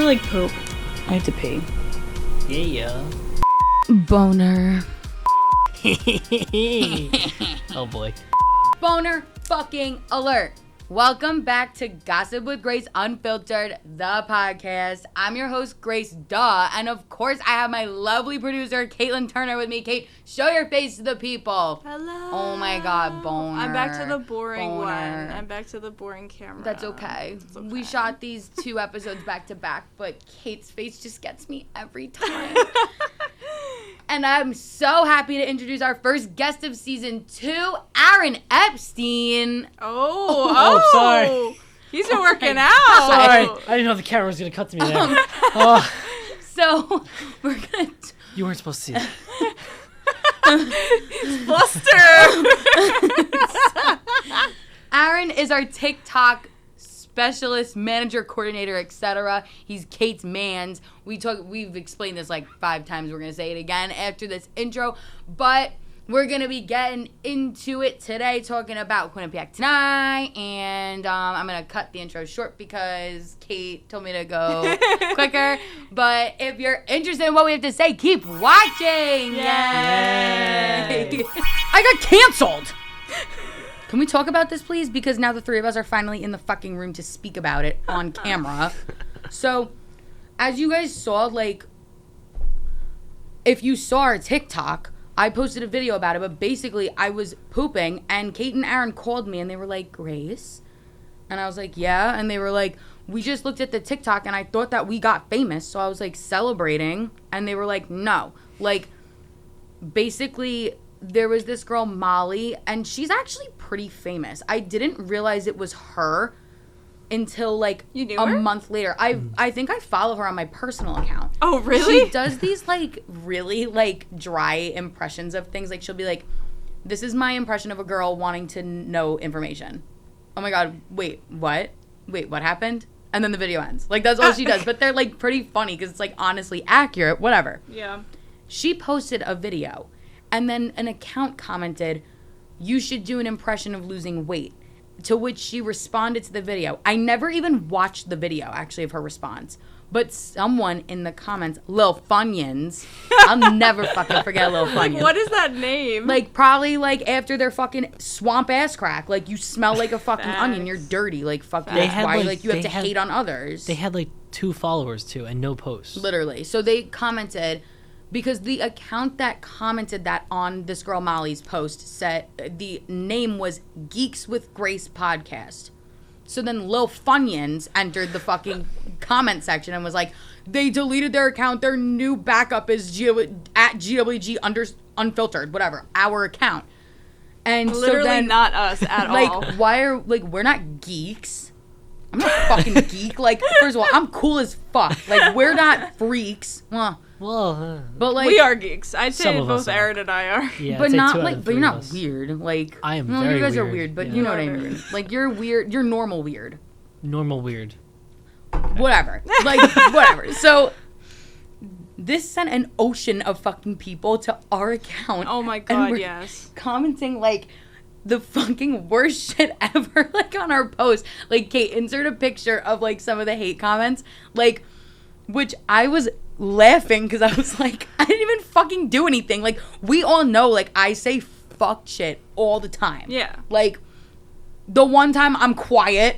like poop. I have to pee. Yeah. Boner. Oh boy. Boner fucking alert. Welcome back to Gossip with Grace Unfiltered, the podcast. I'm your host, Grace, duh. And of course, I have my lovely producer, Caitlin Turner, with me. Kate, show your face to the people. Hello. Oh my God, boner. I'm back to the boring Boner. one. I'm back to the boring camera. That's okay. It's okay. We shot these 2 episodes back to back, but Kate's face just gets me every time. And I'm so happy to introduce our first guest of season 2, Aaron Epstein. Oh, sorry. He's been working out. Sorry. I didn't know the camera was going to cut to me there. So we're going to... You weren't supposed to see that. Bluster. Aaron is our TikTok specialist, manager, coordinator, etc. He's Kate's mans. We've explained this like 5 times. We're going to say it again after this intro. But we're going to be getting into it today, talking about Quinnipiac tonight. And I'm going to cut the intro short because Kate told me to go quicker. But if you're interested in what we have to say, keep watching. Yay! I got canceled. Can we talk about this, please? Because now the 3 of us are finally in the fucking room to speak about it on camera. So, as you guys saw, like, if you saw our TikTok, I posted a video about it, but basically I was pooping, and Kate and Aaron called me, and they were like, Grace? And I was like, yeah. And they were like, we just looked at the TikTok, and I thought that we got famous, so I was, like, celebrating. And they were like, no. Like, basically... There was this girl, Molly, and she's actually pretty famous. I didn't realize it was her until, like, a month later. I think I follow her on my personal account. Oh, really? She does these, like, really, like, dry impressions of things. Like, she'll be like, this is my impression of a girl wanting to know information. Oh, my God. Wait, what? Wait, what happened? And then the video ends. Like, that's all she does. But they're, like, pretty funny because it's, like, honestly accurate. Whatever. Yeah. She posted a video. And then an account commented, you should do an impression of losing weight. To which she responded to the video. I never even watched the video, actually, of her response. But someone in the comments, Lil Funyuns, I'll never fucking forget Lil Funyuns. Like, what is that name? Like, probably, like, after their fucking swamp ass crack. Like, you smell like a fucking Facts. onion. You're dirty. Like, fuck you. They That's had, why, like, you have they to had- hate on others. They had like 2 followers too and no posts. Literally. So they commented... Because the account that commented that on this girl Molly's post said the name was Geeks with Grace Podcast. So then Lil Funyuns entered the fucking comment section and was like, they deleted their account. Their new backup is at GWG Unfiltered, whatever, our account. And literally so then, not us at like, all. why are, like, we're not geeks. I'm not a fucking geek. Like, first of all, I'm cool as fuck. Like, we're not freaks. Well, but like we are geeks. I'd Some say of both us are. Aaron and I are. Yeah, but I'd say not 2 out like, of but 3 you're of not us. weird. Like I am no, very you guys are weird, weird, but yeah. you know what I Whatever. mean. Like you're weird. You're normal weird. Normal weird. Whatever. Like whatever. So this sent an ocean of fucking people to our account. Oh my and God, were yes. commenting like the fucking worst shit ever, like on our post. Like Kate, insert a picture of like some of the hate comments, like which I was laughing because I was like, I didn't even fucking do anything. Like we all know, like I say fuck shit all the time. Yeah. Like the one time I'm quiet.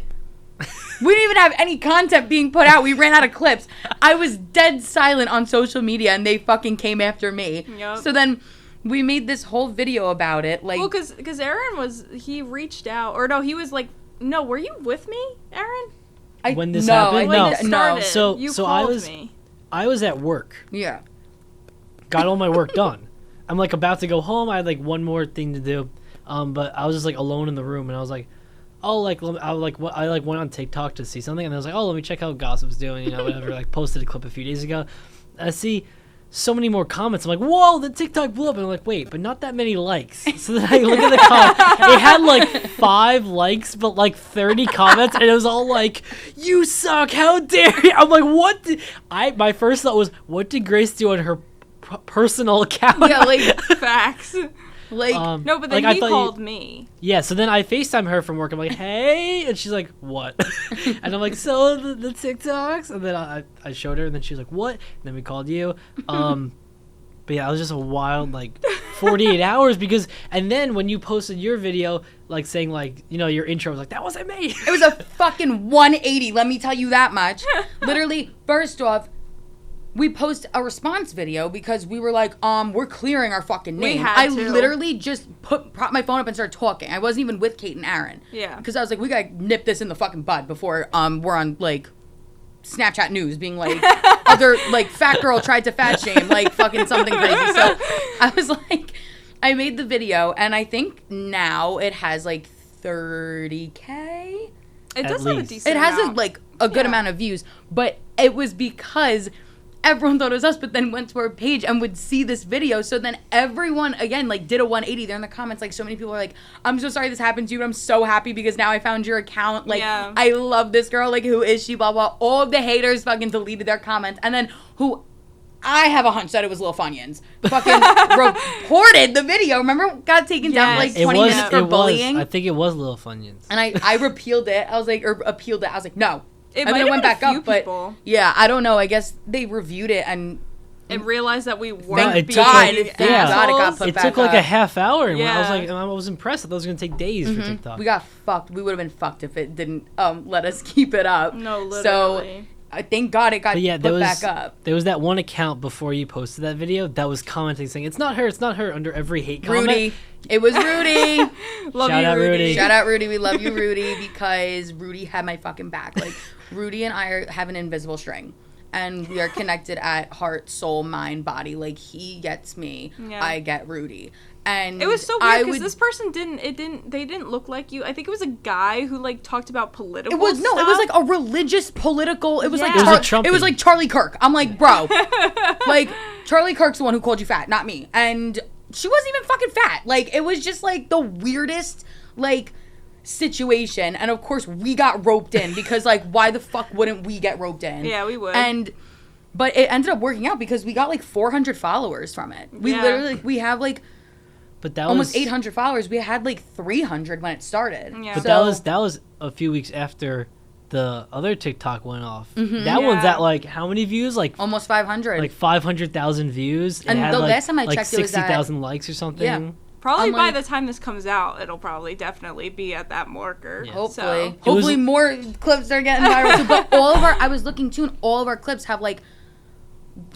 We didn't even have any content being put out. We ran out of clips. I was dead silent on social media and they fucking came after me. Yep. So then we made this whole video about it. Like, Well, because Aaron he reached out, or no, he was like, no, were you with me, Aaron? When this happened? When No. it started, So- you so I called was- me. I was at work. Yeah. Got all my work done. I'm like about to go home. I had like one more thing to do. But I was just like alone in the room and I was like, oh, like I went on TikTok to see something and I was like, oh, let me check how Gossip's doing, you know, whatever. Like posted a clip a few days ago. And I see so many more comments. I'm like, whoa, the TikTok blew up. And I'm like, wait, but not that many likes. So then I look at the comments. It had like 5 likes, but like 30 comments, and it was all like, you suck, how dare you? I'm like, what? My first thought was, what did Grace do on her personal account? Yeah, like Facts. Like, No, but then like, he called me. Yeah, so then I FaceTime her from work. I'm like, hey, and she's like, what? And I'm like, so the TikToks, and then I showed her, and then she was like, what? And then we called you. But yeah, it was just a wild, like, 48 hours and then when you posted your video, like, saying, like, you know, your intro was like, that wasn't me. it was a fucking 180, let me tell you that much. Literally, first off, we post a response video because we were like, we're clearing our fucking name. had I to. literally just propped my phone up and started talking. I wasn't even with Kate and Aaron. Yeah. Because I was like, we gotta nip this in the fucking bud before we're on, like, Snapchat news being like, other, like, fat girl tried to fat shame, like, fucking something crazy. So I was like, I made the video, and I think now it has, like, 30K. It does have a decent It has, amount. a good amount of views, but it was because everyone thought it was us, but then went to our page and would see this video. So then everyone, again, like, did a 180. They're in the comments, like, so many people are like, I'm so sorry this happened to you, but I'm so happy because now I found your account. Like, Yeah. I love this girl. Like, who is she? Blah, blah. All of the haters fucking deleted their comments. And then I have a hunch that it was Lil Funyuns. Fucking reported the video. Remember? Got taken down for, like, 20 minutes for bullying. I think it was Lil Funyuns. And I repealed it. I was like, or appealed it. I was like, no. It And might then have went been back a few up, but people. yeah, I don't know. I guess they reviewed it and And realized that we No, weren't it being took, God, like, thank yeah. God it got assholes. put It back took like up. a half hour, and I was Yeah. like, I was impressed. I thought it was gonna take days for TikTok. we got fucked. We would have been fucked if it didn't let us keep it up. No, literally. So thank God it got But yeah, put back up. there was that one account before you posted that video that was commenting saying it's not her under every hate comment. Rudy. It was Rudy. Love Shout you, out Rudy. Shout out Rudy. We love you, Rudy, because Rudy had my fucking back. Like, Rudy and I have an invisible string. And we are connected at heart, soul, mind, body. Like, he gets me. Yeah. I get Rudy. And It was so weird because this person they didn't look like you. I think it was a guy who, like, talked about political It was stuff. like a religious political. It was like Yeah. It was a Trumpy. it was like Charlie Kirk. I'm like, bro, like, Charlie Kirk's the one who called you fat, not me. And she wasn't even fucking fat. Like, it was just like the weirdest, like, situation. And of course we got roped in because, like, why the fuck wouldn't we get roped in? Yeah, we would. But it ended up working out because we got like 400 followers from it. We Yeah. literally, we have like But that almost was 800 followers. We had like 300 when it started. Yeah. But So- that was a few weeks after the other TikTok went off. Mm-hmm. That one's Yeah. at like how many views? Like Almost 500. like 500,000 views. It And had the like, last time I like checked, it was at- 60,000 likes or something. Yeah. Probably I'm by like- the time this comes out, it'll probably definitely be at that marker. Yeah. Hopefully. So, Hopefully more clips are getting viral too. But all of I was looking too, and all of our clips have like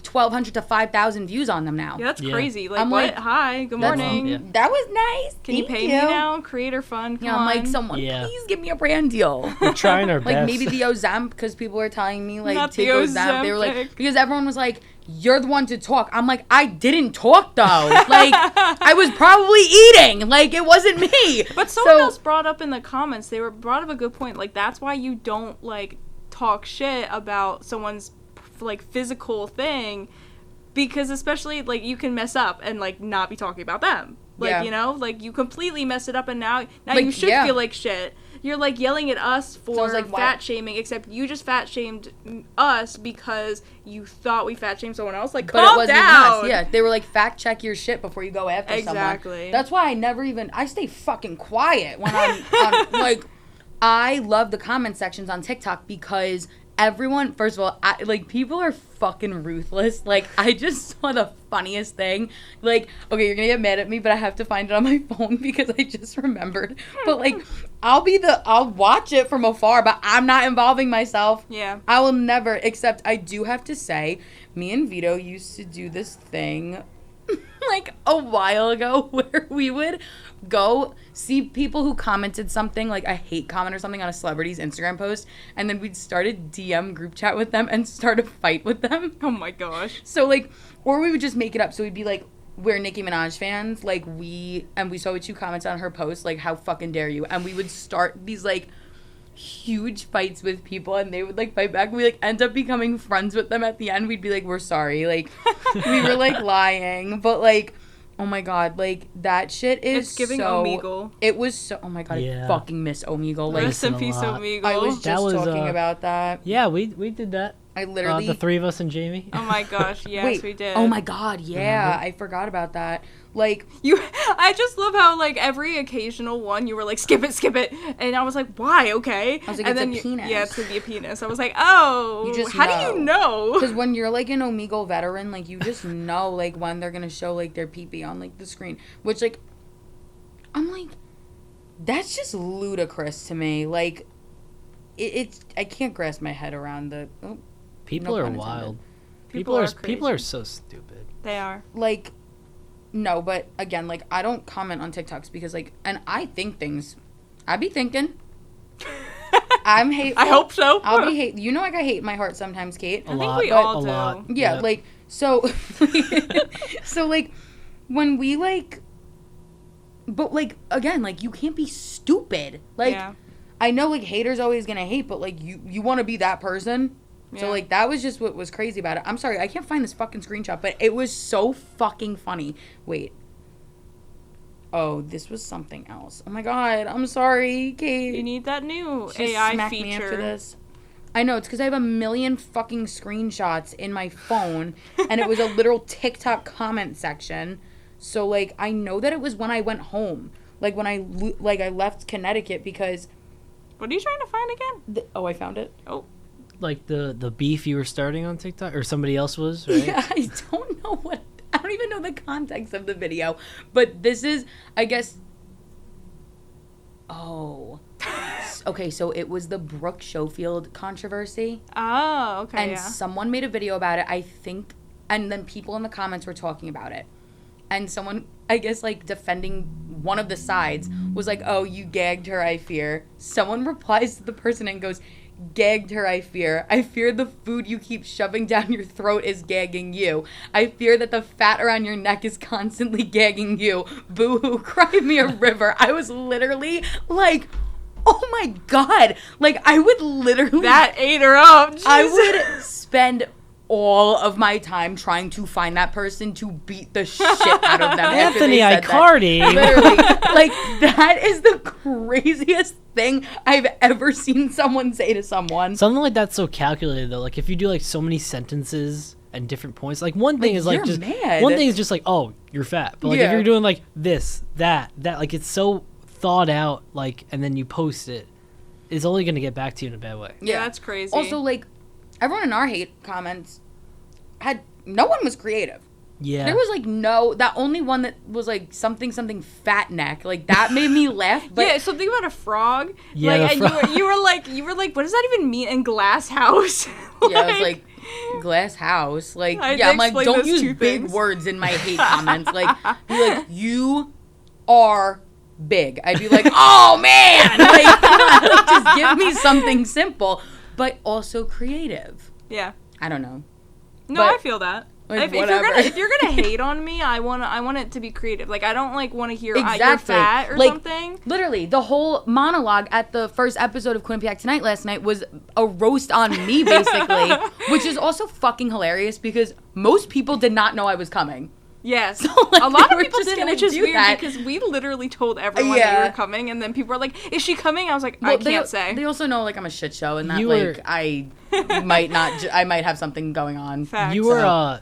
1,200 to 5,000 views on them now. yeah, that's Yeah. crazy. Like, I'm what? like, Hi, good That's- morning. Yeah. That was nice. Can you Thank pay me now? Creator fund. Come Yeah, I'm like, on. someone Yeah. please give me a brand deal. We're trying our Like best. maybe the Ozemp, because people were telling me like Not take the Ozemp. They were like, Ozempic. because everyone was like, you're the one to talk. I'm like, I didn't talk though. Like, I was probably eating. Like, it wasn't me. But someone else brought up in the comments, they brought up a good point. Like, that's why you don't, like, talk shit about someone's, like, physical thing. Because especially, like, you can mess up and, like, not be talking about them. Like, Yeah. you know? Like, you completely mess it up and now Like, you should yeah. feel like shit. You're, like, yelling at us for was like, why- fat shaming, except you just fat shamed us because you thought we fat shamed someone else. Like, But it calm wasn't down! us. Yeah, they were like, fact check your shit before you go after someone. Exactly. That's why I stay fucking quiet when I'm on, like, I love the comment sections on TikTok because everyone, first of all, people are fucking ruthless. Like, I just saw the funniest thing. Like, okay, you're gonna get mad at me, but I have to find it on my phone because I just remembered. But, like, I'll watch it from afar, but I'm not involving myself. Yeah. I will never, except I do have to say, me and Vito used to do this thing like a while ago where we would go see people who commented something like a hate comment or something on a celebrity's Instagram post, and then we'd start a DM group chat with them and start a fight with them. Oh my gosh. So, like, or we would just make it up. So we'd be like, we're Nicki Minaj fans, like, we saw what you commented on her post, like, how fucking dare you, and we would start these like huge fights with people, and they would like fight back. We like end up becoming friends with them at the end. We'd be like, we're sorry, like, we were like lying, but like, oh my god, like, that shit is It's giving so, Omegle. it was so, oh my god, Yeah. I fucking miss Omegle. Like, Rest in a peace, lot. Omegle. I was That just was, talking about that. Yeah, we did that. I literally... The three of us and Jamie. Oh my gosh, yes, Wait, we did. oh my god, yeah, Remember? I forgot about that. Like, I just love how like every occasional one you were like skip it, and I was like, why? Okay. I was like, and it's a then penis. Yeah, it's gonna be a penis. I was like, oh, You just how do you know? because when you're like an Omegle veteran, like you just know like when they're gonna show like their pee-pee on like the screen, which like, I'm like, that's just ludicrous to me. Like, it's I can't grasp my head around the. Oh, People no are pun wild. People are People crazy. are so stupid. They are. like, no, but again, like I don't comment on TikToks because like, and I think things. I be thinking. I'm hateful. I hope so. I'll be hate. You know, like I hate my heart sometimes, Kate. I think lot, we but all a do. lot. Yeah, Yep. like so so like when we like but like again, like you can't be stupid. Like Yeah. I know like haters always gonna hate, but like you want to be that person. So Yeah. like that was just what was crazy about it. I'm sorry, I can't find this fucking screenshot, but it was so fucking funny. Wait. Oh, this was something else. Oh my god, I'm sorry, Kate. You need that new Just AI smack me after feature. this. I know, it's because I have a million fucking screenshots in my phone, and it was a literal TikTok comment section. So, like, I know that it was when I went home. Like, when I left Connecticut because... What are you trying to find again? Oh, I found it. Oh, Like the beef you were starting on TikTok, or somebody else was, right? Yeah, I don't know what... I don't even know the context of the video. But this is, I guess... Oh... Okay, so it was the Brooke Schofield controversy. oh, okay, And yeah. someone made a video about it, I think, and then people in the comments were talking about it. And someone, I guess, like, defending one of the sides was like, oh, you gagged her, I fear. Someone replies to the person and goes, gagged her, I fear. I fear the food you keep shoving down your throat is gagging you. I fear that the fat around your neck is constantly gagging you. Boo-hoo, cry me a river. I was literally like... Oh my god! Like, I would literally... That ate her up. Jesus. I would spend all of my time trying to find that person to beat the shit out of them. after Anthony they said that. Icardi. Literally. Like, that is the craziest thing I've ever seen someone say to someone. Something like that's so calculated though. Like if you do like so many sentences and different points, like one thing Like, is like you're just mad. one thing is just like, oh, you're fat. But like Yeah. if you're doing like this, that, like it's so thought out, like, and then you post it, it's only gonna get back to you in a bad way. Yeah, that's crazy. Also, like, everyone in our hate comments no one was creative. Yeah. There was like that only one that was like something fat neck. Like that made me laugh. But yeah, something about a frog. Yeah, like, the and frog. you were like, what does that even mean in Glass House? yeah, I was like, glass house. Like, I had yeah, to I'm like, explain don't those use two big things. words in my hate comments. Like, be like, you are big. I'd be like, oh man, like, like, just give me something simple, but also creative. yeah. I don't know. No, But- I feel that. Like, If you're gonna hate on me, I want it to be creative. Like I don't like want to hear you're Exactly. fat or Like, something. Literally, the whole monologue at the first episode of Quinnipiac Tonight last night was a roast on me, basically, which is also fucking hilarious because most people did not know I was coming. Yes, So, like, a lot they of were people just did, gonna which is do weird that. because we literally told everyone that Yeah. you were coming, and then people were like, "Is she coming?" I was like, "I can't say." They also know like I'm a shit show and that You like were- I might not. I might have something going on. Facts. You were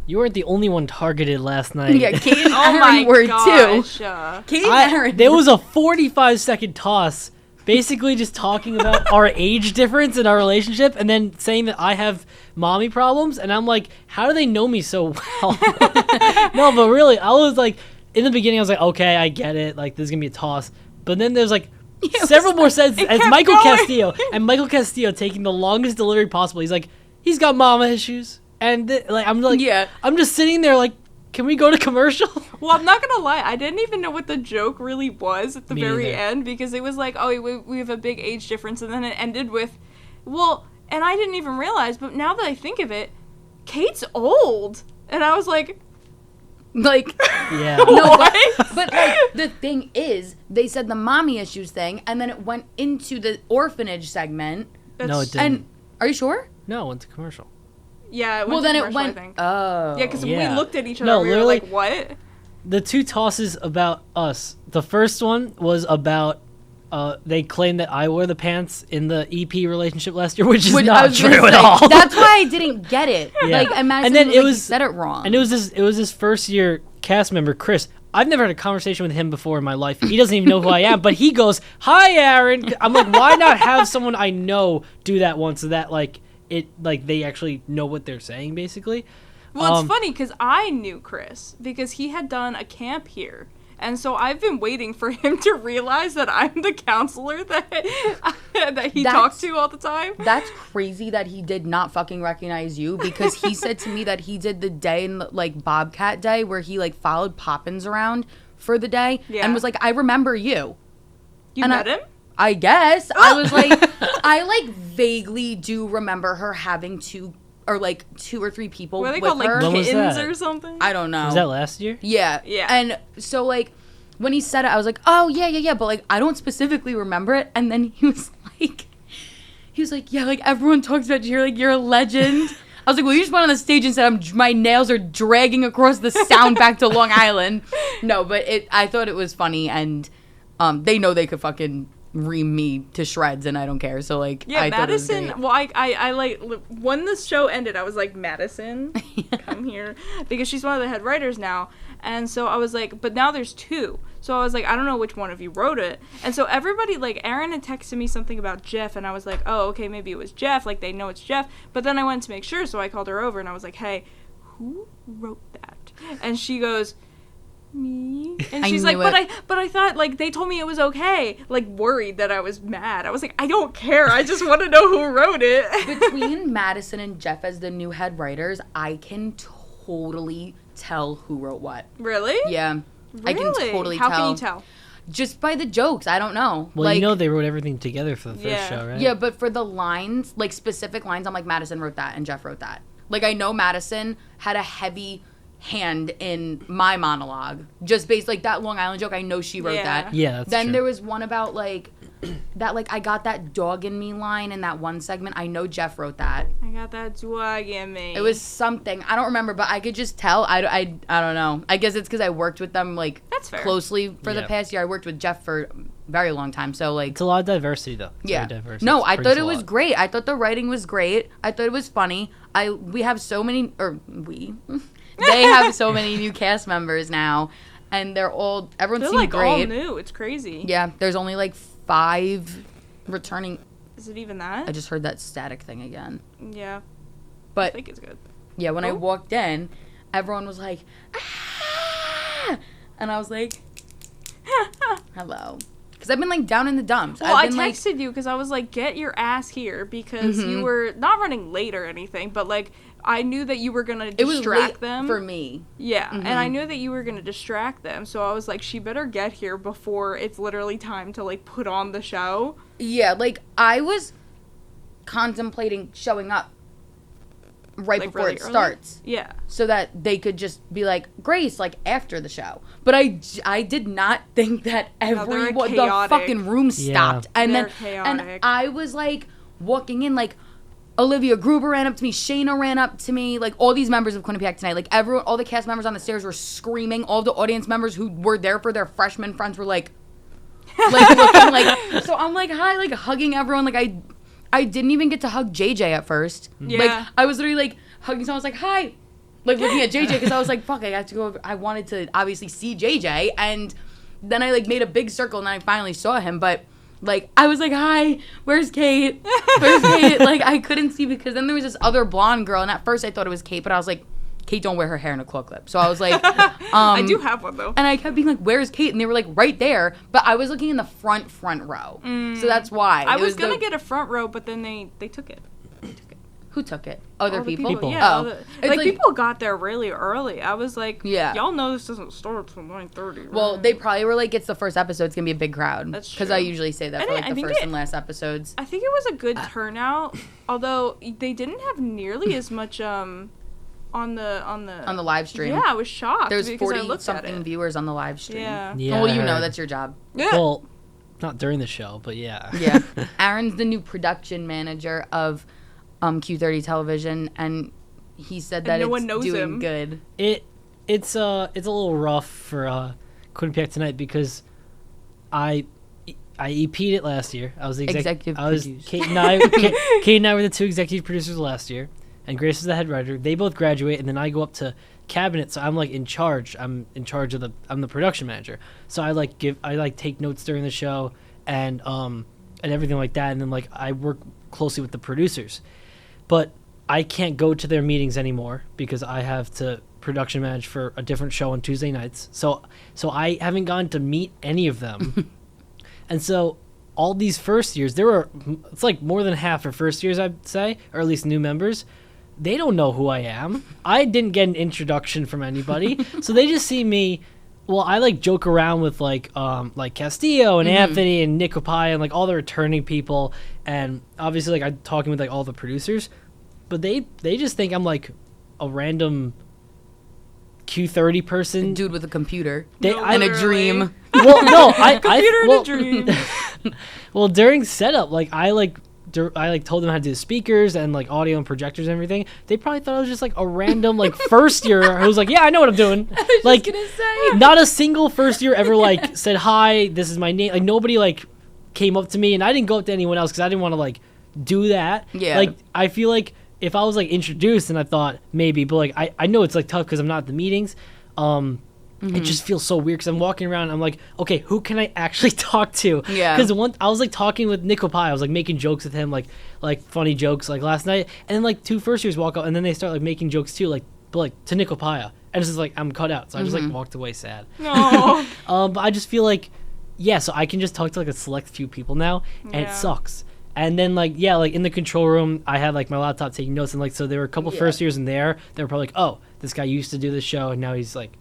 you weren't the only one targeted last night. Yeah, Kate and Oh my Aaron were gosh. too. Kate and Aaron. There was a 45-second toss, basically just talking about our age difference in our relationship, and then saying that I have mommy problems, and I'm like, how do they know me so well? No, but really, I was like, in the beginning, I was like, okay, I get it, like, there's gonna be a toss, but then there's like, it several was more sentences as kept Michael going. Castillo, and Michael Castillo taking the longest delivery possible. He's like, he's got mama issues, and like, I'm like, Yeah. I'm just sitting there like, can we go to commercial? Well, I'm not gonna lie. I didn't even know what the joke really was at the Me very neither. end because it was like, oh, we have a big age difference, and then it ended with, well, and I didn't even realize, but now that I think of it, Kate's old, and I was like, like Yeah. no, what? but like the thing is, they said the mommy issues thing, and then it went into the orphanage segment. No, it didn't. And are you sure? No, it went to commercial. Yeah. It Well, went then to it commercial, I went. think. Oh, Yeah, because Yeah. we looked at each other. No, and we were literally- like, what? The two tosses about us. The first one was about they claim that I wore the pants in the EP relationship last year, which is I not was gonna true at say, all. That's why I didn't get it. Yeah. Like, imagine And then it it was, was- you said it wrong. And it was this first year cast member, Chris. I've never had a conversation with him before in my life. He doesn't even know who I am, but he goes, "Hi, Aaron." I'm like, why not have someone I know do that once, so that they actually know what they're saying, basically. Well, it's funny because I knew Chris because he had done a camp here. And so I've been waiting for him to realize that I'm the counselor that he talks to all the time. That's crazy that he did not fucking recognize you, because he said to me that he did the day in like Bobcat Day where he like followed Poppins around for the day and was like, I remember you. You and met him? I guess. I was like, I like vaguely do remember her having two or three people Were they with called like her. When was kittens that? or something? I don't know. Was that last year? Yeah. Yeah. And so, like, when he said it, I was like, oh, yeah. But, like, I don't specifically remember it. And then he was like, yeah, like, everyone talks about you. You're a legend. I was like, well, you just went on the stage and said my nails are dragging across the sound back to Long Island. No, but I thought it was funny. And they know they could fucking ream me to shreds, and I don't care. So, like, yeah, I thought it was Madison. great. Well, I like when the show ended, I was like, Madison, come here, because she's one of the head writers now, and so I was like, but now there's two. So I was like, I don't know which one of you wrote it, and so everybody like Aaron had texted me something about Jeff, and I was like, oh, okay, maybe it was Jeff. Like they know it's Jeff, but then I went to make sure, so I called her over and I was like, hey, who wrote that? And she goes, me. And she's like, but I thought like they told me it was okay, like worried that I was mad. I was like, I don't care, I just want to know who wrote it. Between Madison and Jeff as the new head writers, I can totally tell who wrote what. Really? Yeah. I can totally How tell. can you tell? Just by the jokes. I don't know. Well, like, you know they wrote everything together for the first show, right? Yeah, but for the lines, like specific lines, I'm like, Madison wrote that and Jeff wrote that. Like, I know Madison had a heavy hand in my monologue, just based like that Long Island joke. I know she wrote that. Yeah, that's then true. there was one about like that, like, I got that dog in me line in that one segment. I know Jeff wrote that. I got that dog in me. It was something, I don't remember, but I could just tell. I don't know. I guess it's because I worked with them like That's fair. closely for the past year. I worked with Jeff for a very long time, so like It's a lot of diversity, though. It's yeah. very diverse. No, It I brings thought a it was lot. great. I thought the writing was great. I thought it was funny. We have so many, they have so many new cast members now, and everyone They're seemed like all great. new. It's crazy. Yeah, there's only like 5 returning. Is it even that? I just heard that static thing again. Yeah. I But think it's good. yeah, when I Oh. walked in, everyone was like, ah! And I was like, hello. Because I've been like down in the dumps. Well, I I've been texted you because I was like, get your ass here, because you were not running late or anything, but like I knew that you were gonna it was distract late them. for me. Yeah, and I knew that you were gonna distract them, so I was like, she better get here before it's literally time to like put on the show. Yeah, like I was contemplating showing up right Like, before really it early? starts, Yeah. so that they could just be like, Grace, like after the show. But I did not think that they're the chaotic. fucking room stopped. And They're then chaotic. and I was like walking in, like Olivia Gruber ran up to me, Shayna ran up to me, like all these members of Quinnipiac tonight, like everyone, all the cast members on the stairs were screaming. All the audience members who were there for their freshman friends were like looking like, so I'm like, hi, like hugging everyone. Like I didn't even get to hug JJ at first. Yeah. Like I was literally like hugging someone. I was like, hi, like looking at JJ because I was like, fuck, I have to go over. I wanted to obviously see JJ, and then I like made a big circle and then I finally saw him. But like I was like, hi, where's Kate? Where's Kate? Like I couldn't see because then there was this other blonde girl, and at first I thought it was Kate, but I was like, Kate don't wear her hair in a claw clip. So I was like, I do have one though. and I kept being like, where's Kate? And they were like right there, but I was looking in the front row. So that's why. I It was gonna the- get a front row, but then they took it. Who took it? Other All the people? Yeah. Oh. all the- It's like people got there really early. I was like, Yeah. y'all know this doesn't start till 9:30. Right? Well, they probably were like, it's the first episode, it's gonna be a big crowd. That's Because I true. usually say that And for like I the think first it- and last episodes. I think it was a good turnout, although they didn't have nearly as much on the live stream. Yeah, I was shocked. There's because I 40 looked at something it. viewers on the live stream. Yeah. Yeah, Well, I you know, heard. that's your job. Yeah. Well, not during the show, but yeah. Yeah. Aaron's the new production manager of Q30 Television, and he said that no it's one knows doing him. good. It's a little rough for Quinnipiac tonight because I I EP'd it last year. I was the Executive producer. Kate and I were the 2 executive producers last year, and Grace is the head writer. They both graduate, and then I go up to cabinet, so I'm like in charge. I'm the production manager. So I take notes during the show and everything like that, and then like I work closely with the producers. But I can't go to their meetings anymore because I have to production manage for a different show on Tuesday nights. So I haven't gone to meet any of them. And so all these first years, it's like more than half are first years, I'd say, or at least new members. They don't know who I am. I didn't get an introduction from anybody. So they just see me. Well, I like joke around with like Castillo and Anthony and Nick Opaya and like all the returning people, and obviously like I'm talking with like all the producers, but they just think I'm like a random Q30 person, dude with a computer and a dream. Well, no, Computer and a dream. Well, during setup, like I told them how to do the speakers and like audio and projectors and everything. They probably thought I was just like a random like first year who was like, yeah, I know what I'm doing. I was like, just gonna say. Not a single first year ever like said, hi, this is my name. Like nobody like came up to me, and I didn't go up to anyone else because I didn't want to like do that. Yeah. Like I feel like if I was like introduced, and I thought maybe, but like I know it's like tough because I'm not at the meetings. It just feels so weird because I'm walking around and I'm like, okay, who can I actually talk to? Yeah. Because I was like talking with Nick Opaya. I was like making jokes with him, like funny jokes like last night. And then like 2 first years walk up, and then they start like making jokes too, like to Nick Opaya. And it's just like I'm cut out. So I just like walked away sad. No. But I just feel like, yeah, so I can just talk to like a select few people now, and it sucks. And then like, yeah, like in the control room, I had like my laptop taking notes, and like so there were a couple first years in there. They were probably like, oh, this guy used to do this show, and now he's like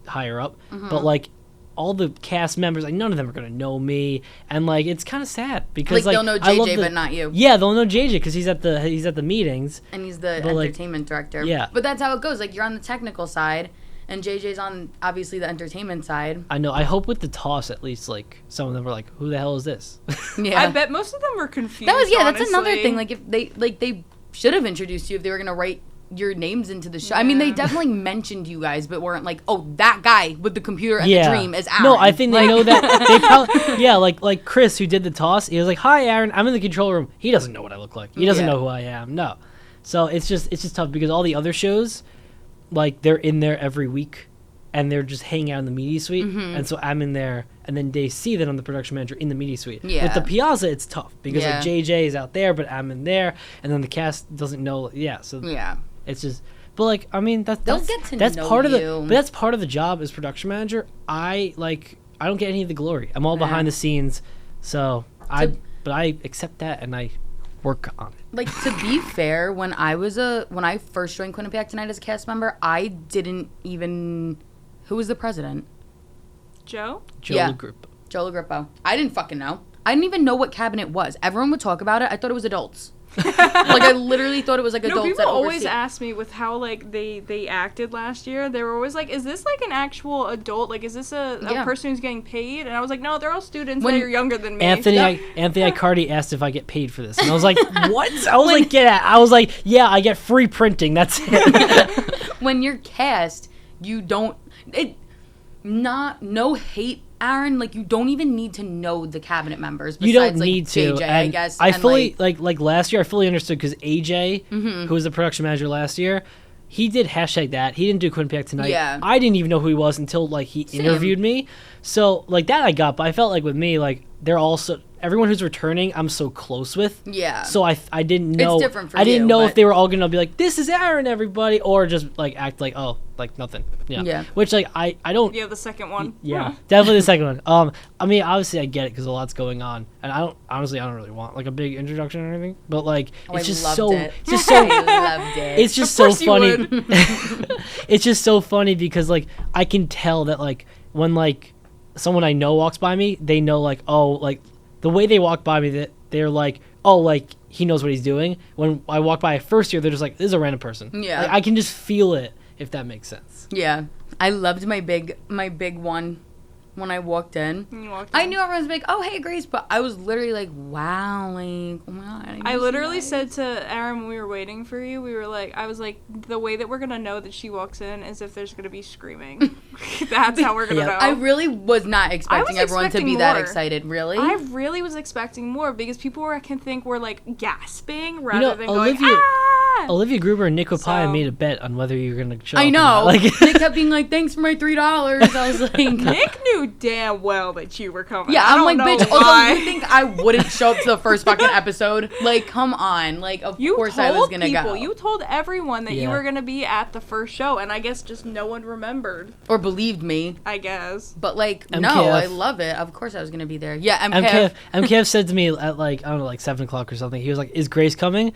higher up. But like all the cast members, like none of them are gonna know me, and like it's kind of sad because like they'll know JJ but not you. Yeah, they'll know JJ because he's at the meetings, and he's the entertainment director. Yeah, but that's how it goes. Like you're on the technical side, and JJ's on obviously the entertainment side. I know. I hope with the toss at least like some of them were like, who the hell is this? Yeah, I bet most of them were confused. That's another thing. Like if they should have introduced you if they were gonna write your names into the show. I mean, they definitely mentioned you guys, but weren't like, oh, that guy with the computer and the dream is Aaron. No, I think they know that. They probably, like Chris, who did the toss, he was like, hi, Aaron, I'm in the control room. He doesn't know what I look like. He doesn't know who I am. No. So it's just tough because all the other shows, like, they're in there every week, and they're just hanging out in the media suite. And so I'm in there, and then they see that I'm the production manager in the media suite. Yeah. With the Piazza, it's tough because like JJ is out there, but I'm in there, and then the cast doesn't know. Yeah. So it's just, but like, I mean, that's get to that's know part you. of the, but that's part of the job as production manager. I don't get any of the glory. I'm all behind the scenes, but I accept that and I work on it. Like, to be fair, when I first joined Quinnipiac Tonight as a cast member, I didn't even, who was the president? Joe LaGruppo. Joe LaGruppo. I didn't fucking know. I didn't even know what cabinet was. Everyone would talk about it. I thought it was adults. Like, I literally thought it was like adults. People always ask me with how like they acted last year. They were always like, "Is this like an actual adult? Like, is this a person who's getting paid?" And I was like, "No, they're all students that are younger than me." Anthony Icardi asked if I get paid for this, and I was like, "What?" I was like, "Yeah." I was like, "Yeah, I get free printing. That's it." When you're cast, you don't. No hate, Aaron. Like, you don't even need to know the cabinet members. Besides, you don't like, need to. JJ, And I guess. I fully like last year. I fully understood because AJ, who was the production manager last year, he did hashtag that. He didn't do Quinnipiac Tonight. Yeah. I didn't even know who he was until like he interviewed me. So like that I got, but I felt like with me, like they're also everyone who's returning, I'm so close with. Yeah. So I didn't know. It's different for I didn't know but if they were all gonna be like, "This is Aaron, everybody," or just like act like, "Oh, like nothing." Yeah. Yeah. Which like I don't. Yeah, the second one. Yeah, definitely the second one. I mean, obviously I get it because a lot's going on, and I don't really want like a big introduction or anything. But like, it's just so, it. it's just so, I loved it. it's just so funny. It's just so funny because like I can tell that like when like someone I know walks by me, they know like, oh, like the way they walk by me, that they're like, oh, like he knows what he's doing. When I walk by a first year, they're just like, this is a random person. Yeah. Like, I can just feel it, if that makes sense. Yeah, I loved my big one when I walked in. You walked I in. knew everyone was like, oh, hey, Grace, but I was literally like, wow, like, oh my God. I literally said to Aaron when we were waiting for you, I was like, the way that we're going to know that she walks in is if there's going to be screaming. That's how we're going to know. I really was not expecting everyone to be that excited, really. I really was expecting more because people can think we're like gasping rather than Olivia, going, ah! Olivia Gruber and Nick Opie So- made a bet on whether you're going to show I up or know. not. Like, They kept being like, thanks for my $3. I was like, Nick knew damn well that you were coming. yeah, I I'm don't like, know bitch, why. although you think I wouldn't show up to the first fucking episode? Like, come on. Like, of You course told I was gonna people, go. you told everyone that you Yeah. were gonna be at the first show, and I guess just no one remembered. Or believed me. I guess. But, like, MKF. no, I love it. Of course I was gonna be there. Yeah, MKF. MKF said to me at like, I don't know, like 7 o'clock or something. He was like, is Grace coming?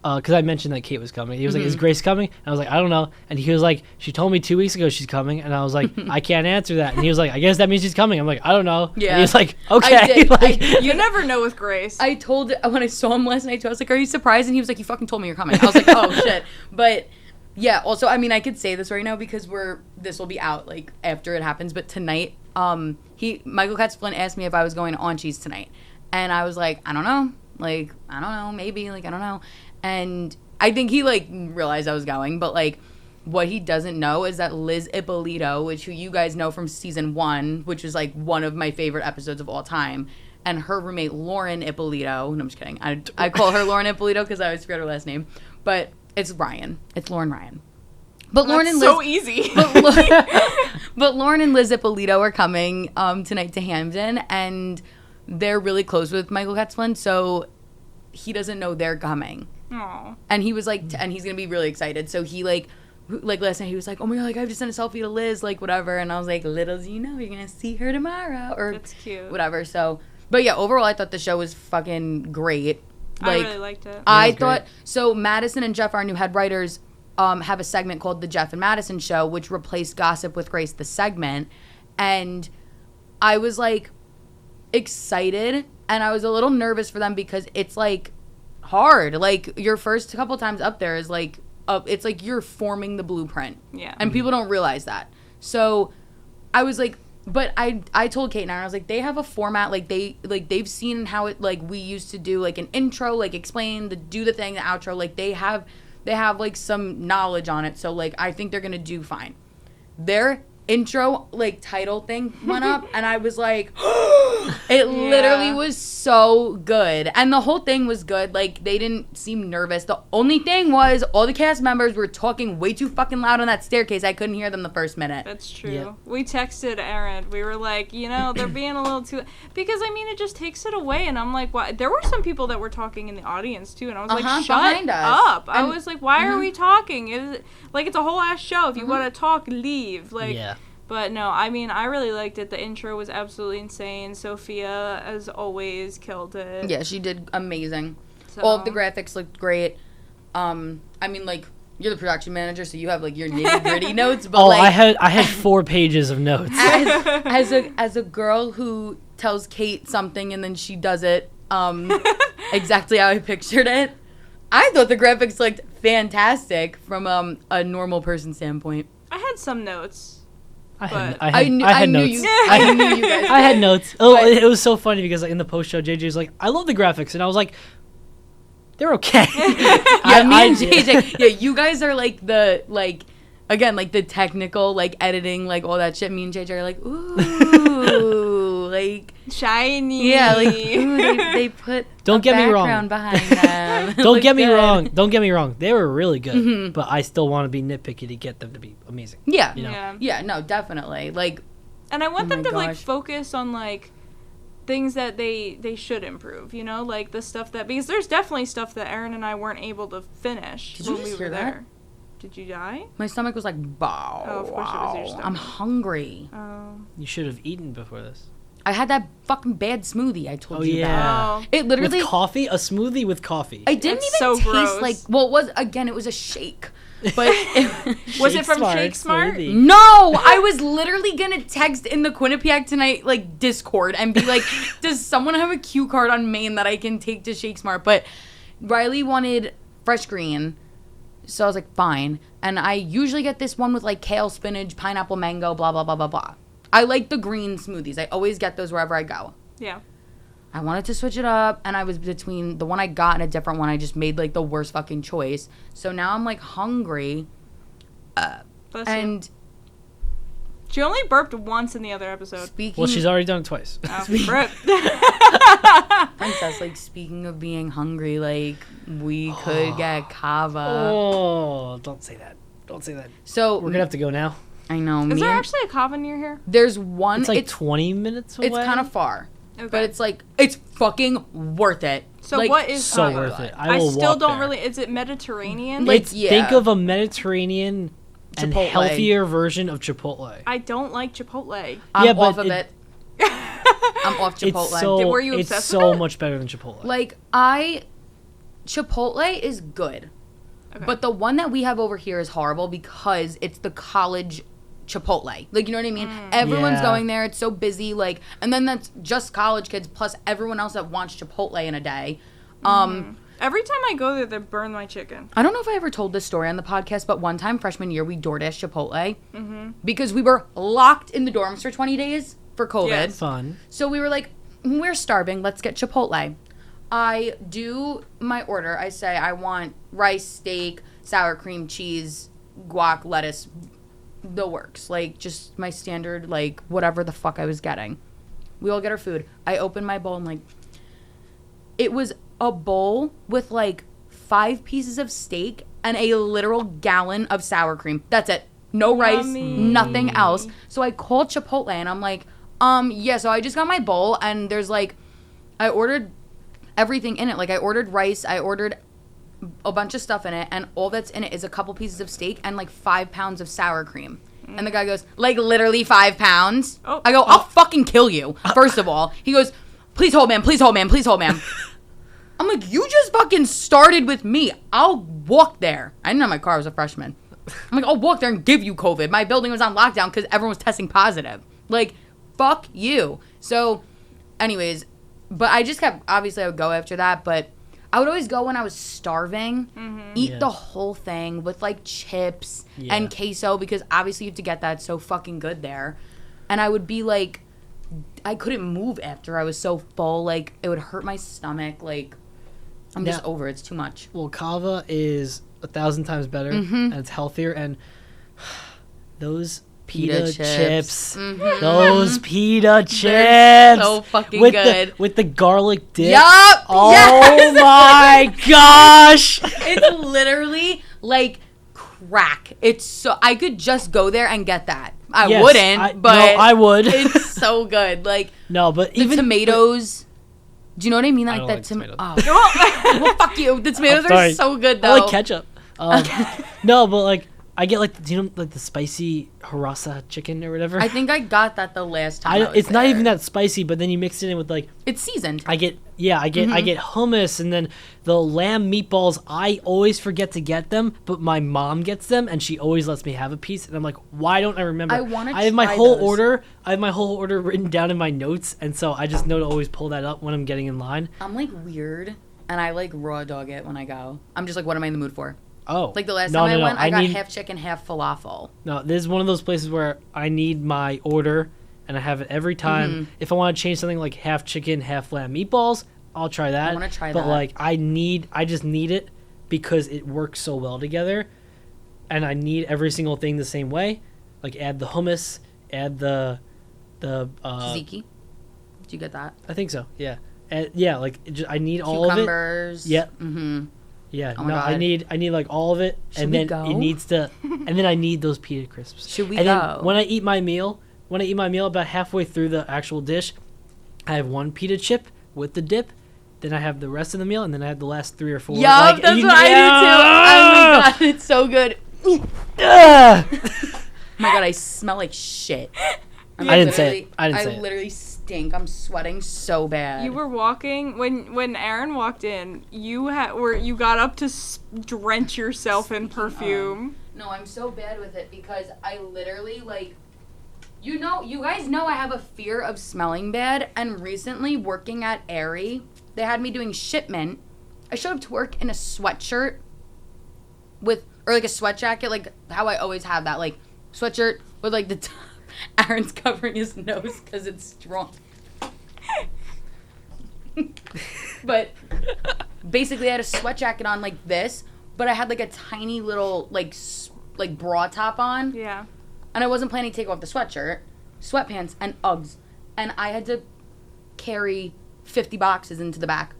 Because I mentioned that Kate was coming. He was like, is Grace coming? And I was like, I don't know. And he was like, she told me 2 weeks ago she's coming. And I was like, I can't answer that. And he was like, I guess that means she's coming. I'm like, I don't know. Yeah. And he was like, okay. I did. Like, You never know with Grace. I told, when I saw him last night, too, I was like, are you surprised? And he was like, you fucking told me you're coming. I was like, oh, shit. But, yeah, also, I mean, I could say this right now because this will be out, like, after it happens. But tonight, Michael Katz-Flynn asked me if I was going to On Cheese tonight. And I was like, I don't know. Like, I don't know. Maybe. Like, I don't know. And I think he, like, realized I was going. But, like, what he doesn't know is that Liz Ippolito, who you guys know from season 1, which is, like, one of my favorite episodes of all time, and her roommate Lauren Ippolito, no, I'm just kidding. I call her Lauren Ippolito because I always forget her last name. But it's Ryan. It's Lauren Ryan. But Lauren and Liz, so easy. but Lauren and Liz Ippolito are coming tonight to Hamden, and they're really close with Michael Katz-Flynn, so he doesn't know they're coming. Aw. And he was like, and he's gonna be really excited. So he like last night he was like, oh my God, like I have to send a selfie to Liz, like whatever. And I was like, little do you know, you're gonna see her tomorrow, or That's cute. whatever. So, but yeah, overall, I thought the show was fucking great. I really liked it. I it was thought great. so. Madison and Jeff, our new head writers, have a segment called the Jeff and Madison Show, which replaced Gossip with Grace, the segment, and I was like excited, and I was a little nervous for them because it's like hard. Like your first couple times up there is like it's like you're forming the blueprint, Yeah. and people don't realize that. So I was like, but I told Kate and I was like, they have a format, like they've seen how it, like we used to do like an intro, like explain do the thing, the outro, like they have like some knowledge on it. So like I think they're gonna do fine. Their intro like title thing went up and I was like it literally was so good, and the whole thing was good. Like they didn't seem nervous. The only thing was all the cast members were talking way too fucking loud on that staircase. I couldn't hear them the first minute. That's true. Yeah. We texted Aaron. We were like, they're being a little too... Because, I mean, it just takes it away. And I'm like, why? There were some people that were talking in the audience, too. And I was like, shut behind us. up. I And- was like, why are we talking? It's a whole ass show. If you want to talk, leave. Like, yeah. But no, I mean, I really liked it. The intro was absolutely insane. Sophia, as always, killed it. Yeah, she did amazing. So- All of the graphics looked great. I mean, like, you're the production manager, so you have like your nitty gritty notes. But Oh, like, I had 4 pages of notes. as a girl who tells Kate something and then she does it exactly how I pictured it, I thought the graphics looked fantastic from a normal person standpoint. I had some notes. I But had knew notes. you. I knew you guys. I had notes. Oh, But- it was so funny because like in the post show, JJ was like, "I love the graphics," and I was like, "They're okay." Yeah, me and JJ. Yeah, you guys are like the again like the technical like editing like all that shit. Me and JJ are like ooh like Shiny. yeah like ooh, they put Don't a get me wrong. background behind them. It Don't looked get me good. wrong. Don't get me wrong. They were really good, Mm-hmm. but I still want to be nitpicky to get them to be amazing. Yeah, You know? Yeah. yeah, no, definitely like And I want Oh them my to like gosh. focus on like things that they should improve, like the stuff that, because there's definitely stuff that Aaron and I weren't able to finish Did you when we just were hear that? there. Did you die? my stomach was like bow. Oh, of course it was your stomach. I'm hungry. Oh. You should have eaten before this. I had that fucking bad smoothie I told Oh, you yeah. about. Oh. It literally With coffee, a smoothie with coffee. I didn't It's even so taste gross. like well it was again it was a shake. But Was it from Shake Smart? smoothie. no, I was literally gonna text in the Quinnipiac tonight like Discord and be like, does someone have a cue card on Maine that I can take to Shake Smart? But Riley wanted fresh green, so I was like, fine. And I usually get this one with like kale, spinach, pineapple, mango, blah blah blah blah blah. I like the green smoothies. I always get those wherever I go. Yeah. I wanted to switch it up, and I was between the one I got and a different one. I just made, like, the worst fucking choice. So now I'm, like, hungry. Bless And you. She only burped once in the other episode. speaking... Well, she's already done it twice. Oh, rip. Princess, like, speaking of being hungry, like, we could get Cava. Oh, don't say that. Don't say that. So... We're going to have to go now. I know. Is there actually a Cava near here? There's one... It's like 20 minutes away. It's kind of far. Okay. But it's, like, it's fucking worth it. So like, what is so Cava? worth it. I will still walk don't there. really... Is it Mediterranean? Like, It's, yeah. think of a Mediterranean and Chipotle. healthier version of Chipotle. I don't like Chipotle. I'm Yeah, but off of it. I'm off Chipotle. It's so, Were you it's obsessed so with it? much better than Chipotle. Like, Chipotle is good. Okay. But the one that we have over here is horrible because it's the college Chipotle. Like, you know what I mean? Everyone's Yeah. going there. It's so busy. Like, and then that's just college kids plus everyone else that wants Chipotle in a day. Every time I go there, they burn my chicken. I don't know if I ever told this story on the podcast, but one time freshman year, we DoorDash Chipotle because we were locked in the dorms for 20 days for COVID. Yes. Fun. So we were like, we're starving. Let's get Chipotle. I do my order. I say I want rice, steak, sour cream, cheese, guac, lettuce, the works. Like, just my standard, like, whatever the fuck I was getting. We all get our food. I open my bowl and, like, it was a bowl with, like, 5 pieces of steak and a literal gallon of sour cream. That's it. No rice, Yummy. nothing else. So I called Chipotle and I'm like, yeah, so I just got my bowl and there's, like, I ordered everything in it. Like, I ordered rice, I ordered a bunch of stuff in it, and all that's in it is a couple pieces of steak and, like, 5 pounds of sour cream. And the guy goes, like, literally 5 pounds? Oh. I go, I'll fucking kill you, first of all. He goes, please hold, ma'am, please hold, ma'am, please hold, ma'am. I'm like, you just fucking started with me. I'll walk there. I didn't have my car. I was a freshman. I'm like, I'll walk there and give you COVID. My building was on lockdown because everyone was testing positive. Like, fuck you. So, anyways, but I just kept, obviously I would go after that, but I would always go when I was starving, eat Yes. the whole thing with, like, chips Yeah. and queso because obviously you have to get that. It's so fucking good there. And I would be, like, I couldn't move after I was so full. Like, it would hurt my stomach. Like, I'm just Now- over it. It's too much. Well, Cava is 1,000 times better, and it's healthier, and those pita chips. Those pita chips. so fucking with good. with the garlic dip. Yup! Oh Yes! my gosh! It's literally like crack. It's so I could just go there and get that. I Yes, wouldn't, but no, I would. It's so good. Like No, but the even tomatoes. Do you know what I mean? Like don't that like tomato. tomatoes. Oh. Well, fuck you. The tomatoes are sorry. so good though. I like ketchup. No, but like I get like do you know like the spicy harassa chicken or whatever. I think I got that the last time. I was it's not there. even that spicy, but then you mix it in with like It's seasoned. I get hummus and then the lamb meatballs. I always forget to get them, but my mom gets them and she always lets me have a piece. And I'm like, why don't I remember? I wanna I have my try whole those. order. I have my whole order written down in my notes, and so I just know to always pull that up when I'm getting in line. I'm like weird, and I like raw dog it when I go. I'm just like, what am I in the mood for? Oh, Like the last no, time no, I no. went, I got need, half chicken, half falafel. No, this is one of those places where I need my order, and I have it every time. Mm-hmm. If I want to change something like half chicken, half lamb meatballs, I'll try that. I wanna try but that. like I just need it because it works so well together, and I need every single thing the same way. Like add the hummus, add the Tzatziki. Did you get that? I think so. Yeah, yeah. Like I need all of it. Cucumbers. Yep. Mm-hmm. Yeah, Oh my no, I God. need like all of it, Should and we then go? it needs to, and then I need those pita crisps. Should we and go? Then when I eat my meal, about halfway through the actual dish, I have one pita chip with the dip, then I have the rest of the meal, and then I have the last 3 or 4. Yup, like, that's you- what I do too. Oh my god, it's so good. Ah! Oh my god, I smell like shit. I didn't say it. I didn't say it. literally stink. I'm sweating so bad. You were walking when Aaron walked in. You got up to drench yourself in perfume. No, I'm so bad with it because I literally like. You guys know I have a fear of smelling bad, and recently working at Aerie, they had me doing shipment. I showed up to work in a sweatshirt or like a sweat jacket, like how I always have that, like sweatshirt with like the top, Aaron's covering his nose because it's strong. But basically, I had a sweat jacket on like this, but I had like a tiny little like bra top on. Yeah. And I wasn't planning to take off the sweatshirt, sweatpants, and Uggs. And I had to carry 50 boxes into the back.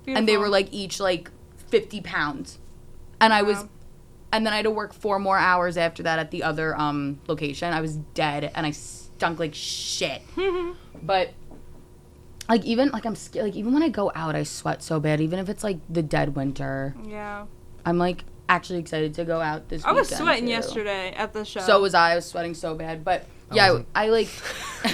Beautiful. And they were like each like 50 pounds. And and then I had to work 4 more hours after that at the other location. I was dead and I stunk like shit. But like even like I'm scared, like even when I go out I sweat so bad, even if it's like the dead winter. Yeah. I'm like actually excited to go out this I was weekend, sweating too. yesterday at the show. So was I. I was sweating so bad. But yeah, I like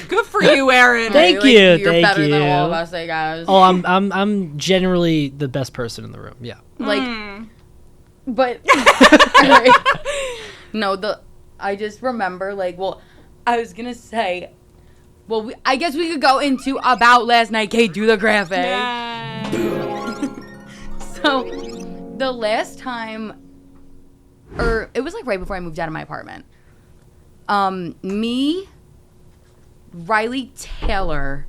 good for you, Aaron. Thank you. You're Thank better than you. all of us, I guess. Oh, I'm generally the best person in the room. Yeah. Like but no, I just remember like, well, I was gonna say, well, I guess we could go into about last night. Kate, do the graphic. Yeah. So the last time, or it was like right before I moved out of my apartment. Me, Riley Taylor,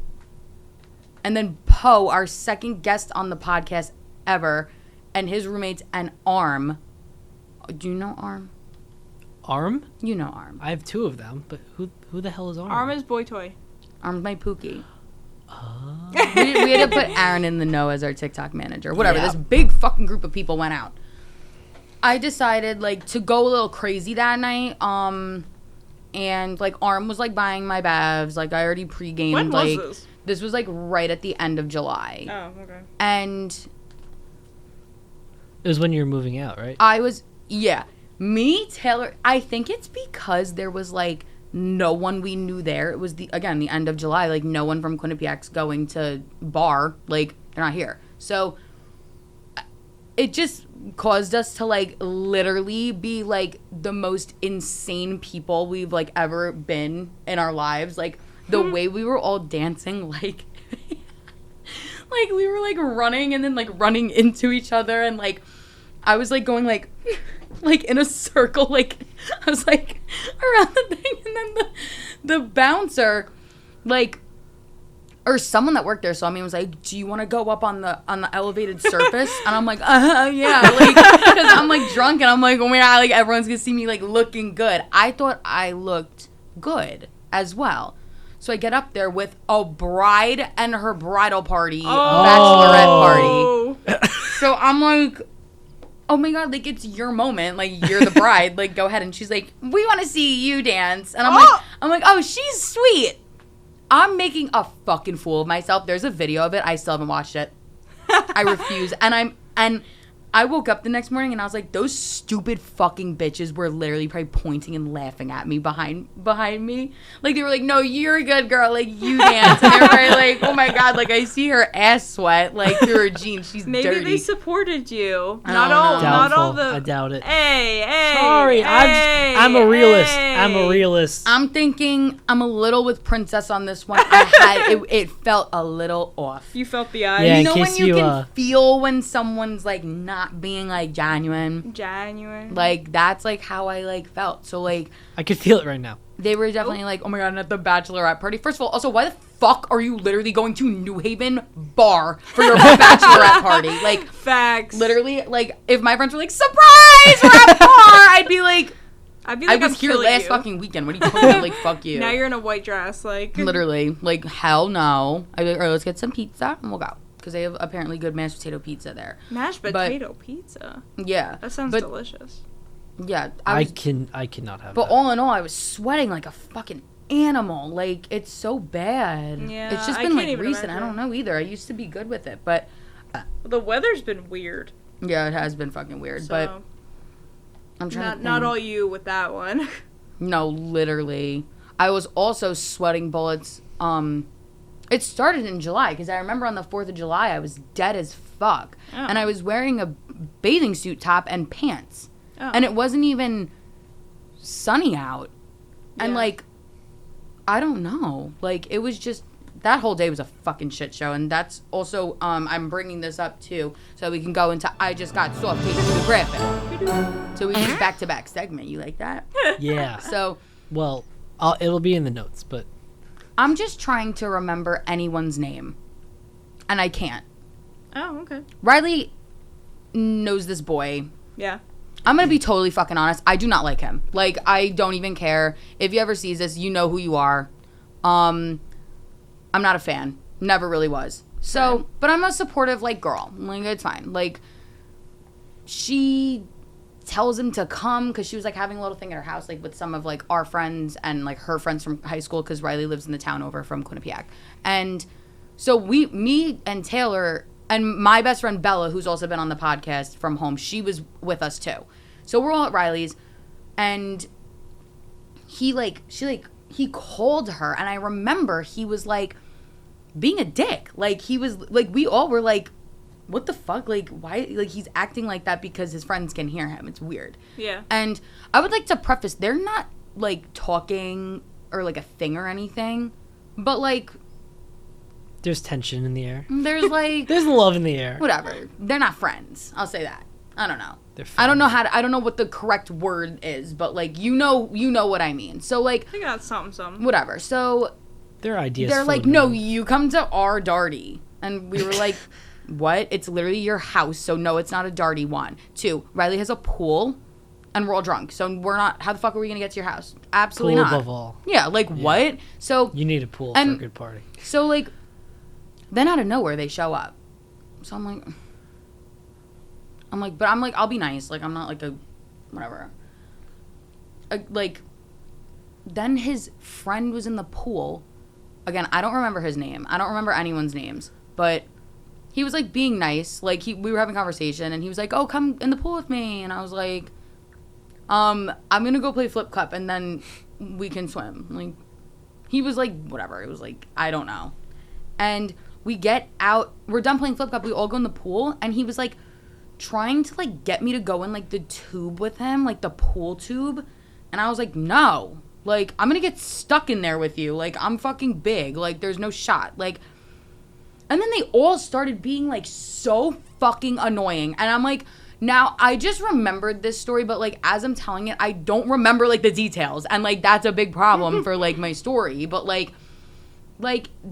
and then Poe, our second guest on the podcast ever, and his roommates, and Arm. Do you know Arm? Arm? You know Arm. I have 2 of them, but who the hell is Arm? Arm is boy toy. Arm's my Pookie. We had to put Aaron in the know as our TikTok manager. Whatever. Yeah. This big fucking group of people went out. I decided like to go a little crazy that night. And like Arm was like buying my bevs. Like I already pre-gamed. When was like this? This was like right at the end of July. Oh, okay. And It was when you were moving out, right? Me, Taylor, I think it's because there was like no one we knew there. It was the end of July. Like no one from Quinnipiac's going to bar. Like they're not here. So it just caused us to like literally be like the most insane people we've like ever been in our lives. Like the way we were all dancing, like like we were like running and then like running into each other, and like I was like going like like in a circle, like I was like around the thing, and then the bouncer like or someone that worked there saw me and was like, do you want to go up on the elevated surface? And I'm like, yeah, like because I'm like drunk and I'm like, oh my god, like everyone's gonna see me like looking good. I thought I looked good as well. So I get up there with a bride and her bridal party, bachelorette party. So I'm like, oh my god, like it's your moment, like you're the bride, like go ahead. And she's like, we want to see you dance. And I'm like, oh, she's sweet. I'm making a fucking fool of myself. There's a video of it. I still haven't watched it. I refuse. And I woke up the next morning and I was like, those stupid fucking bitches were literally probably pointing and laughing at me behind me. Like they were like, no, you're a good girl. Like you dance. And they were probably like, oh my god, like I see her ass sweat like through her jeans. She's Maybe dirty. they supported you. I Not don't all. know. Not all Doubtful. the. I doubt it. Hey. Sorry, I'm a realist. hey. I'm a realist. I'm thinking I'm a little with Princess on this one. It felt a little off. You felt the eyes. Yeah, You in know when case you you, can feel when someone's like not being like genuine? Genuine. Like that's like how I like felt. So like I could feel it right now. they were definitely like, oh my god, and at the bachelorette party. First of all, also why the fuck are you literally going to New Haven bar for your bachelorette party? Like Facts. literally, like if my friends were like, surprise, we're at bar, I'd be like, I I'm was here killing last you. fucking weekend. What are you talking about? Like fuck you. Now you're in a white dress, like. Literally, like hell no. I'd be like, all right, let's get some pizza and we'll go. Because they have apparently good mashed potato pizza there. Mashed potato pizza. Yeah. That sounds delicious. Yeah. I cannot have But that. all in all, I was sweating like a fucking animal. Like, it's so bad. Yeah, It's just I been can't like even recent. I imagine. don't know either. I used to be good with it. But The weather's been weird. yeah, it has been fucking weird. So, But I'm trying to not think. all you with that one. No, literally. I was also sweating bullets. It started in July because I remember on the 4th of July I was dead as fuck. Oh. And I was wearing a bathing suit top and pants. Oh. And it wasn't even sunny out. And Yeah. like, I don't know. Like, it was just, that whole day was a fucking shit show. And that's also, I'm bringing this up too so we can go into I Just Got Soft Take to the graphic. So we do back-to-back segment. You like that? Yeah. So, Well, It'll be in the notes, but I'm just trying to remember anyone's name, and I can't. Oh, okay. Riley knows this boy. Yeah. I'm going to be totally fucking honest. I do not like him. Like, I don't even care. If you ever sees this, you know who you are. I'm not a fan. Never really was. So, Right. but I'm a supportive, like, girl. Like, it's fine. Like, she tells him to come because she was, like, having a little thing at her house, like, with some of, like, our friends and, like, her friends from high school because Riley lives in the town over from Quinnipiac. And so me and Taylor and my best friend Bella, who's also been on the podcast from home, she was with us too. So we're all at Riley's, and he called her, and I remember he was like being a dick. Like he was like, we all were like, what the fuck? Like why? Like he's acting like that because his friends can hear him. It's weird. Yeah. And I would like to preface, they're not like talking or like a thing or anything, but like there's tension in the air. there's like There's love in the air. whatever. They're not friends. I'll say that. I don't know. They're I don't know friends. I don't know what the correct word is, but like you know what I mean. So like I got something. whatever. So Their ideas. they're like, floating no, around. you come to our Darty. And we were like, what? It's literally your house. So no, it's not a Darty one. 2, Riley has a pool and we're all drunk. So we're not, how the fuck are we going to get to your house? Absolutely Pool not. above all. Yeah, like what? So, You need a pool for And- a good party. so like, then out of nowhere they show up. So I'm like, I'll be nice. Like, I'm not like a, whatever. Like, then his friend was in the pool. Again, I don't remember his name. I don't remember anyone's names. But he was, like, being nice. Like, we were having a conversation, and he was like, oh, come in the pool with me. And I was like, I'm going to go play flip cup, and then we can swim. Like, he was like, whatever. It was like, I don't know. And we get out. We're done playing flip cup. We all go in the pool, and he was, like, trying to, like, get me to go in, like, the tube with him, like, the pool tube. And I was like, no. Like, I'm gonna get stuck in there with you. Like, I'm fucking big. Like, there's no shot. Like, and then they all started being, like, so fucking annoying. And I'm like, now, I just remembered this story, but, like, as I'm telling it, I don't remember, like, the details. And, like, that's a big problem for, like, my story. But, like,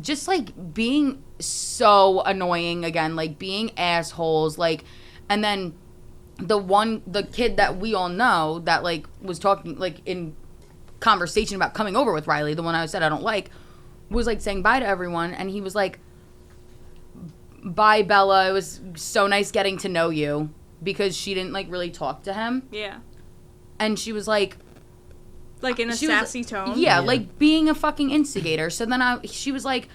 just, like, being so annoying again. Like, being assholes. Like, and then the kid that we all know that, like, was talking, like, in conversation about coming over with Riley, the one I said I don't like, was like saying bye to everyone, and he was like, bye Bella, it was so nice getting to know you, because she didn't like really talk to him. Yeah. And she was like Like in a she was- sassy tone. yeah, Yeah. like being a fucking instigator. So then she was like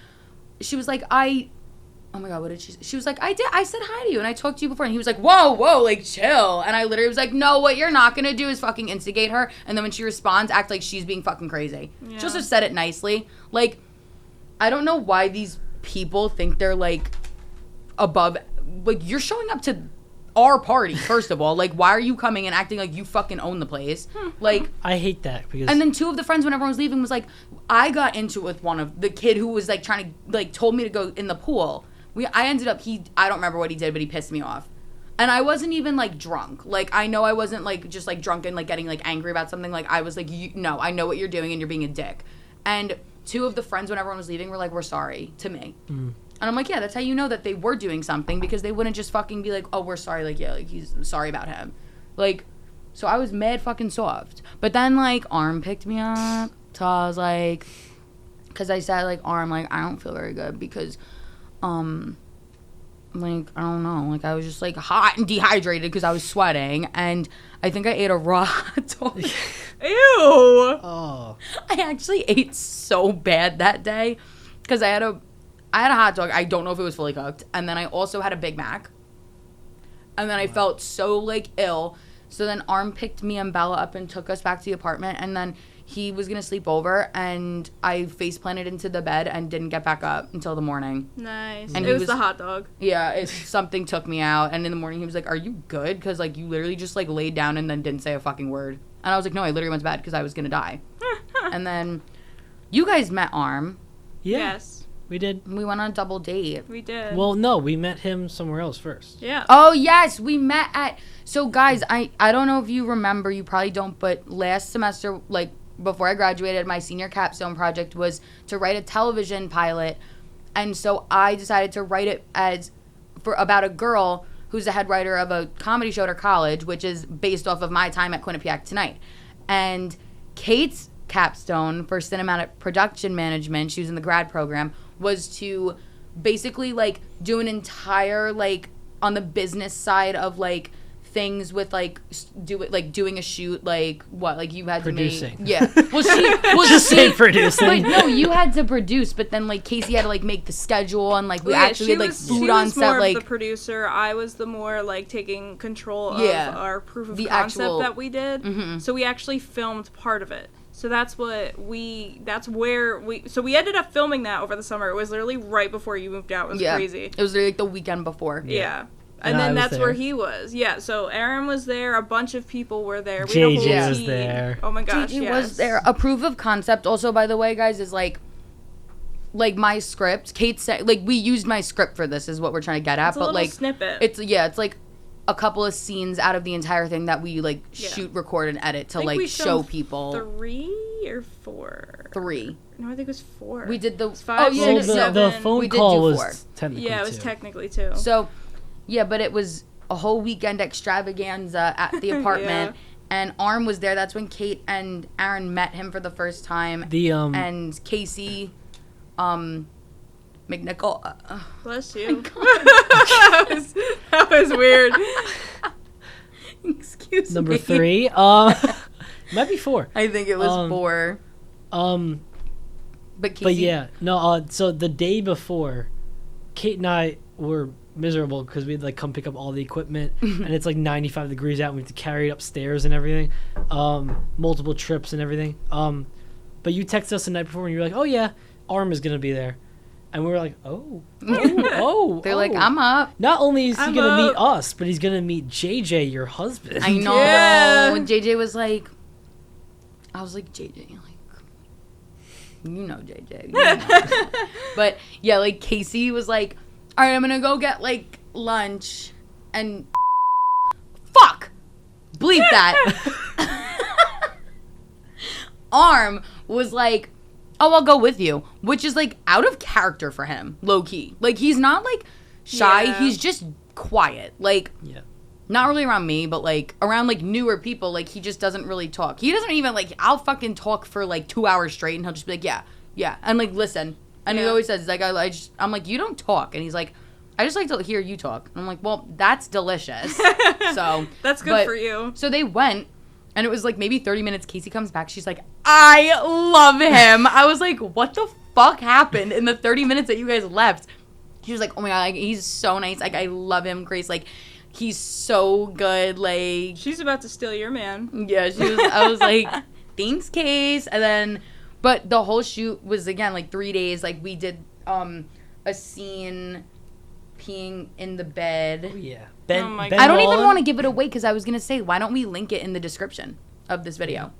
oh my god, what did she was like, I said hi to you and I talked to you before, and he was like, whoa, like chill. And I literally was like, no, what you're not gonna do is fucking instigate her, and then when she responds, act like she's being fucking crazy. Yeah. She also said it nicely. Like, I don't know why these people think they're like above, like, you're showing up to our party, first of all. Like, why are you coming and acting like you fucking own the place? Like, I hate that because. and then 2 of the friends, when everyone was leaving, was like, I got into it with one of the kid who was like trying to, like, told me to go in the pool. I ended up, I don't remember what he did, but he pissed me off. And I wasn't even, like, drunk. Like, I know I wasn't, like, just, like, drunk and, like, getting, like, angry about something. Like, I was like, no, I know what you're doing and you're being a dick. And 2 of the friends, when everyone was leaving, were like, we're sorry to me. And I'm like, yeah, that's how you know that they were doing something, because they wouldn't just fucking be like, oh, we're sorry. Like, yeah, like, he's sorry about him. Like, so I was mad fucking soft. But then, like, Arm picked me up. So I was like, because I said, like, Arm, like, I don't feel very good because, like, I don't know. Like, I was just, like, hot and dehydrated because I was sweating. And I think I ate a raw hot dog. Ew. Oh. I actually ate so bad that day because I had a hot dog. I don't know if it was fully cooked. And then I also had a Big Mac. And then I felt so, like, ill. So then Arm picked me and Bella up and took us back to the apartment. And then he was going to sleep over. And I face planted into the bed and didn't get back up until the morning. Nice. And it he was was- the hot dog. Yeah, something took me out. And in the morning he was like, are you good? Because, like, you literally just, like, laid down and then didn't say a fucking word. And I was like, no, I literally went to bed because I was going to die. And then you guys met Arm. Yeah. Yes, We did. We went on a double date. we did. Well, no, we met him somewhere else first. yeah. Oh, yes, we met at... So, guys, I don't know if you remember. You probably don't. But last semester, like, before I graduated, my senior capstone project was to write a television pilot. And so I decided to write it about a girl who's the head writer of a comedy show at her college, which is based off of my time at Quinnipiac Tonight. And Kate's capstone for cinematic production management, she was in the grad program, was to basically like do an entire like on the business side of like things with like doing a shoot, like what, like you had producing. to make, yeah, well Just say producing. but no, you had to produce, but then like Casey had to like make the schedule, and like we actually had like food on set. More like of the producer, I was the more like taking control of our proof of the concept actual, that we did. So we actually filmed part of it. So that's where we ended up filming that over the summer. It was literally right before you moved out. It was crazy. It was like the weekend before. Yeah. And then that's where he was. Yeah, so Aaron was there. A bunch of people were there. JJ was there. Oh my gosh, JJ was there. A proof of concept also, by the way, guys, is like my script. Kate said, like, we used my script for this is what we're trying to get at. It's a but little like snippet. It's like a couple of scenes out of the entire thing that we like shoot, record, and edit to like show people. 3 or 4? 3. No, I think it was 4. We did the 5, oh yeah, 6, 7. The phone we call did do was technically it was 2. technically 2. So, yeah, but it was a whole weekend extravaganza at the apartment, and Arm was there. That's when Kate and Aaron met him for the first time. And Casey, McNichol. Bless you. that was weird. Excuse me. Number 3. Might be 4. I think it was 4. But Casey. But yeah, no. So the day before, Kate and I were miserable because we'd like come pick up all the equipment, and it's like 95 degrees out, and we have to carry it upstairs and everything, multiple trips and everything. But you texted us the night before, and you were like, "Oh yeah, Arm is gonna be there," and we were like, "Oh." They're like, "I'm up." Not only is he gonna meet us, but he's gonna meet JJ, your husband. I know. Yeah. When JJ was like, I was like, JJ, like, you know JJ. You know. But yeah, like Casey was like, all right, I'm gonna go get like lunch, and fuck, bleep that. Arm was like, oh, I'll go with you, which is like out of character for him, low key. Like he's not like shy, he's just quiet. Like not really around me, but like around like newer people, like he just doesn't really talk. He doesn't even like, I'll fucking talk for like 2 hours straight, and he'll just be like, yeah, and like listen. And he always says, he's like, I'm like, you don't talk. And he's like, I just like to hear you talk. And I'm like, well, that's delicious. So that's good for you. So they went, and it was like maybe 30 minutes. Casey comes back. She's like, I love him. I was like, what the fuck happened in the 30 minutes that you guys left? She was like, oh my God, like, he's so nice. Like, I love him, Grace. Like, he's so good. Like, she's about to steal your man. Yeah, I was like, thanks, Case. And then, but the whole shoot was, again, like 3 days. Like, we did a scene peeing in the bed. Oh, yeah. Oh my I don't even want to give it away because I was going to say, why don't we link it in the description of this video?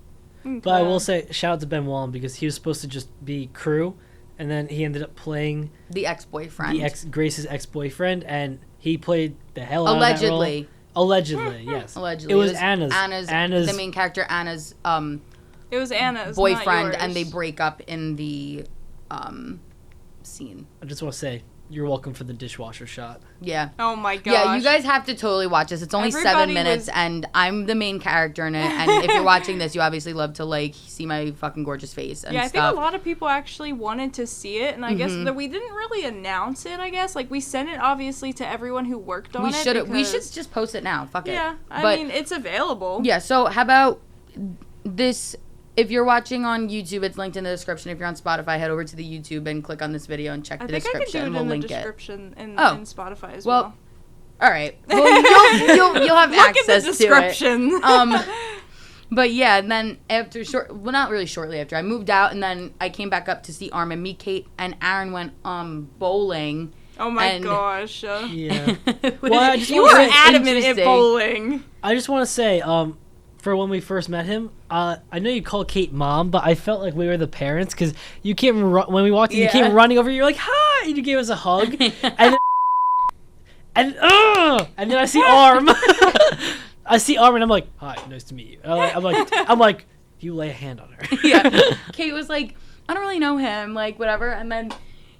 Okay. But I will say, shout out to Ben Wallen, because he was supposed to just be crew, and then he ended up playing the ex-boyfriend. Grace's ex-boyfriend, and he played the hell out of that role. Allegedly, yes. Allegedly. It was Anna's the main character, Anna's it was Anna's boyfriend, and they break up in the scene. I just want to say, you're welcome for the dishwasher shot. Yeah. Oh my gosh. Yeah, you guys have to totally watch this. It's only 7 minutes, and I'm the main character in it. And if you're watching this, you obviously love to like see my fucking gorgeous face and stuff. stuff. I think a lot of people actually wanted to see it, and I guess that we didn't really announce it. I guess like we sent it obviously to everyone who worked on it. We should just post it now. Fuck it. Yeah, I mean it's available. Yeah. So how about this? If you're watching on YouTube, it's linked in the description. If you're on Spotify, head over to the YouTube and click on this video and check the description. I think I can do it we'll in link the description in Spotify as well. well. All right. Well, you'll have access to it. Look at the description. But yeah, and then not really shortly after, I moved out, and then I came back up to see Arm and me, Kate, and Aaron went bowling. Oh my gosh. Yeah. Well, you were adamant at bowling. I just want to say, for when we first met him, I know you call Kate mom, but I felt like we were the parents because you came when we walked in, you came running over. You're like, hi, and you gave us a hug, and then I see Arm, and I'm like, hi, nice to meet you. I'm like, if you lay a hand on her. Yeah. Kate was like, I don't really know him, like, whatever. And then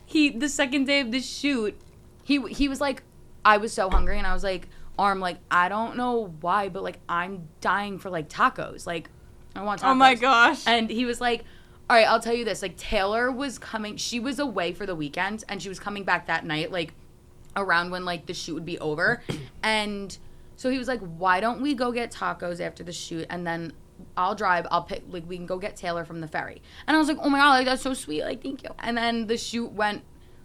the second day of the shoot, he was like, I was so hungry, and I was like, Arm, like, I don't know why, but, like, I'm dying for, like, tacos. Like, I want tacos. Oh, my gosh. And he was like, all right, I'll tell you this. Like, Taylor was coming. She was away for the weekend, and she was coming back that night, like, around when, like, the shoot would be over. And so he was like, why don't we go get tacos after the shoot, and then I'll drive. I'll pick, like, we can go get Taylor from the ferry. And I was like, oh, my God, like, that's so sweet. Like, thank you. And then the shoot went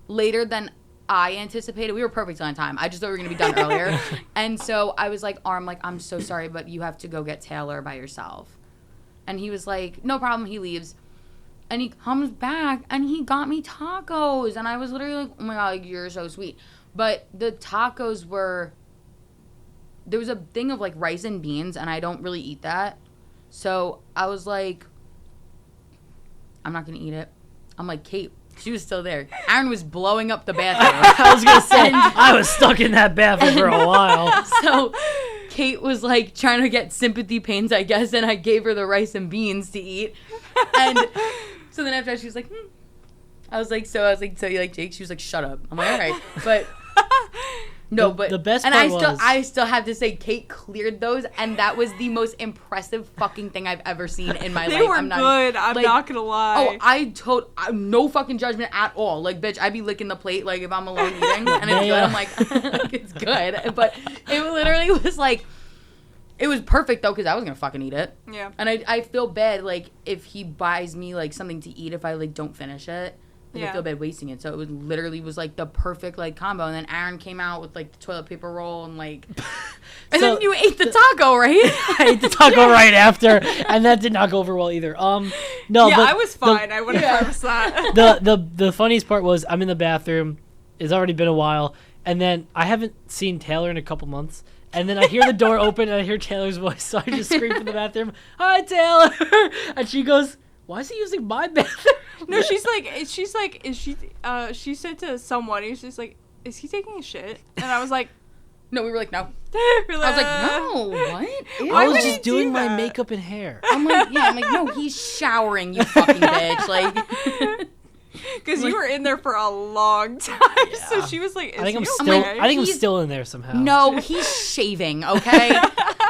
later than I anticipated. We were perfectly on time. I just thought we were going to be done earlier. And so I was like, Arm, like, I'm so sorry, but you have to go get Taylor by yourself. And he was like, no problem. He leaves. And he comes back, and he got me tacos. And I was literally like, oh, my God, like, you're so sweet. But the tacos were, there was a thing of, like, rice and beans, and I don't really eat that. So I was like, I'm not going to eat it. I'm like, Kate. She was still there. Aaron was blowing up the bathroom. I was going to say, I was stuck in that bathroom for a while. So Kate was, like, trying to get sympathy pains, I guess, and I gave her the rice and beans to eat. And so then after that, she was like, I was like, so you like Jake? She was like, shut up. I'm like, all right. But no, but the best and part I still have to say, Kate cleared those, and that was the most impressive fucking thing I've ever seen in my life. They were good. I'm not gonna lie. Oh, no fucking judgment at all. Like, bitch, I'd be licking the plate, like, if I'm alone eating, and it's good. I'm like, like, it's good. But it literally was like, it was perfect though, because I was gonna fucking eat it. Yeah. And I feel bad, like, if he buys me, like, something to eat if I, like, don't finish it. Like, I feel bad wasting it. So it was literally like the perfect, like, combo. And then Aaron came out with, like, the toilet paper roll and, like, and then you ate the taco, right? I ate the taco right after, and that did not go over well either. No, yeah, but I was fine. I wouldn't preface that. The funniest part was I'm in the bathroom. It's already been a while, and then I haven't seen Taylor in a couple months. And then I hear the door open, and I hear Taylor's voice, so I just scream from the bathroom, "Hi, Taylor!" And she goes, "Why is he using my bathroom?" No, she said to someone, he's just like, is he taking a shit? And I was like, no, we were like, no. I was like, no, what? Ew. I was just doing my makeup and hair. I'm like, no, he's showering, you fucking bitch. Like, because you were in there for a long time. Yeah. So she was like, I think I'm still in there somehow. No, he's shaving, okay?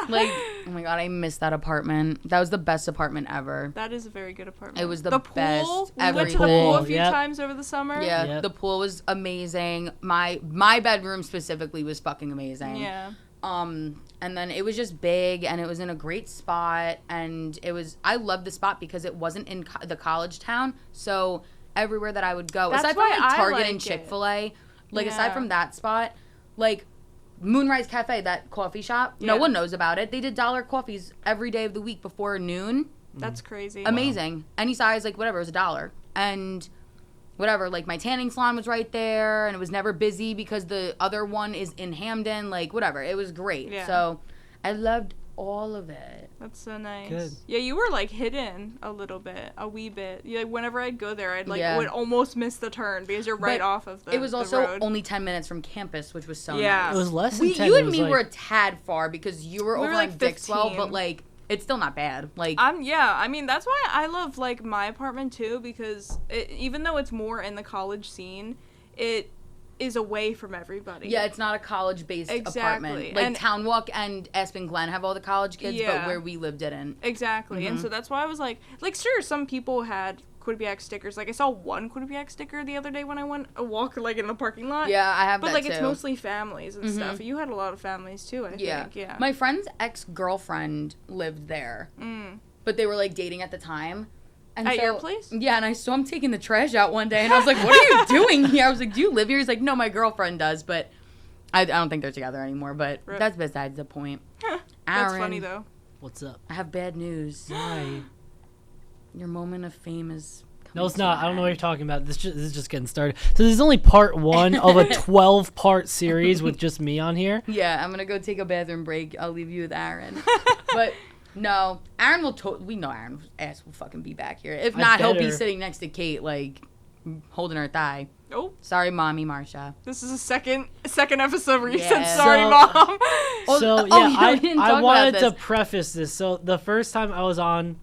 Like, oh my God, I missed that apartment. That was the best apartment ever. That is a very good apartment. It was the pool, best. We went to the pool a few times over the summer. Yeah, the pool was amazing. My bedroom specifically was fucking amazing. Yeah. And then it was just big, and it was in a great spot, and I loved the spot because it wasn't in the college town, so everywhere that I would go, aside from, like, Target and Chick-fil-A, like, aside from that spot, like, Moonrise Cafe, that coffee shop, no one knows about it. They did dollar coffees every day of the week before noon. That's crazy. Amazing. Wow. Any size, like, whatever, it was $1. And whatever, like, my tanning salon was right there, and it was never busy because the other one is in Hamden, like, whatever. It was great. Yeah. So I loved all of it. That's so nice. Good. Yeah, you were, like, hidden a wee bit. Like, whenever I'd go there, I'd, like, would almost miss the turn because you're right off of the road. It was also only 10 minutes from campus, which was so nice. It was less than 10. You and me were a tad far because you were over like on Dixwell, but, like, it's still not bad. Like, I mean, that's why I love, like, my apartment, too, because even though it's more in the college scene, it is away from everybody. Yeah, it's not a college-based apartment. Like, Town Walk and Aspen Glen have all the college kids, but where we lived didn't. Exactly. Mm-hmm. And so that's why I was like, sure, some people had Quinnipiac stickers. Like, I saw one Quinnipiac sticker the other day when I went a walk, like, in the parking lot. Yeah, I have that, too. But, like, it's too. Mostly families and stuff. You had a lot of families, too, I think. Yeah. My friend's ex-girlfriend lived there. But they were, like, dating at the time. And at your place? Yeah, and I saw him taking the trash out one day, and I was like, what are you doing here? I was like, do you live here? He's like, no, my girlfriend does, but I don't think they're together anymore, but that's besides the point. That's funny, though. What's up? I have bad news. Why? Your moment of fame is coming. No, it's not. I don't know what you're talking about. This is just getting started. So this is only part 1 of a 12-part series with just me on here. Yeah, I'm going to go take a bathroom break. I'll leave you with Aaron. But no, Aaron will we know Aaron's ass will fucking be back here. If not, he'll be sitting next to Kate, like, holding her thigh. Oh. Sorry, Mommy Marsha. This is a second episode where you said sorry, Mom. So, I wanted to preface this. So the first time I was on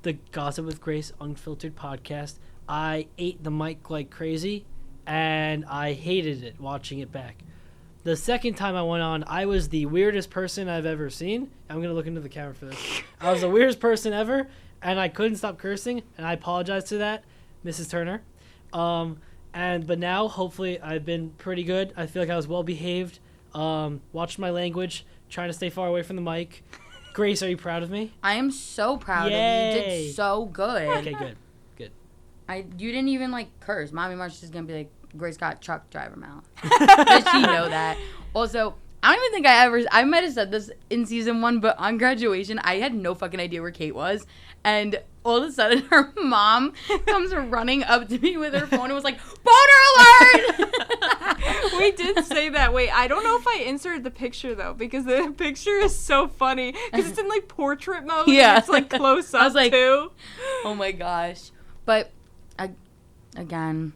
the Gossip with Grace Unfiltered podcast. I ate the mic like crazy, and I hated it watching it back. The second time I went on, I was the weirdest person I've ever seen. I'm going to look into the camera for this. I was the weirdest person ever, and I couldn't stop cursing, and I apologize to that, Mrs. Turner. But now, hopefully, I've been pretty good. I feel like I was well-behaved, watched my language, trying to stay far away from the mic. Grace, are you proud of me? I am so proud of you. You did so good. Okay, good. You didn't even, like, curse. Mommy March is going to be like, Grace got truck driver mouth. Does she know that? Also, I don't even think I might have said this in season 1, but on graduation, I had no fucking idea where Kate was. And all of a sudden, her mom comes running up to me with her phone and was like, boner alert! We did say that. Wait, I don't know if I inserted the picture, though, because the picture is so funny. Because it's in, like, portrait mode. Yeah. And it's, like, close up, I was like, too. Oh, my gosh. But, again,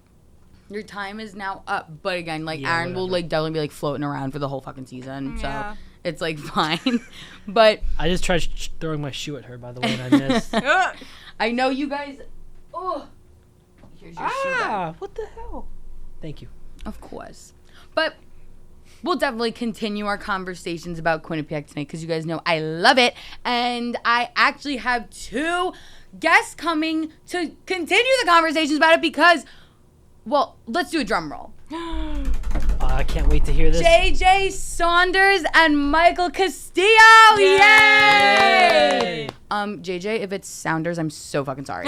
your time is now up. But, again, like, Yeah, Aaron will, whatever. like, definitely be, like, floating around for the whole fucking season. Yeah. So, it's, like, fine. But I just tried throwing my shoe at her, by the way, and I missed. I know you guys... Oh. Here's your shoe bag. What the hell? Thank you. Of course. But we'll definitely continue our conversations about Quinnipiac tonight because you guys know I love it. And I actually have 2 guests coming to continue the conversations about it because, well, let's do a drum roll. I can't wait to hear this. JJ Saunders and Michael Castillo. Yay! JJ, if it's Saunders, I'm so fucking sorry.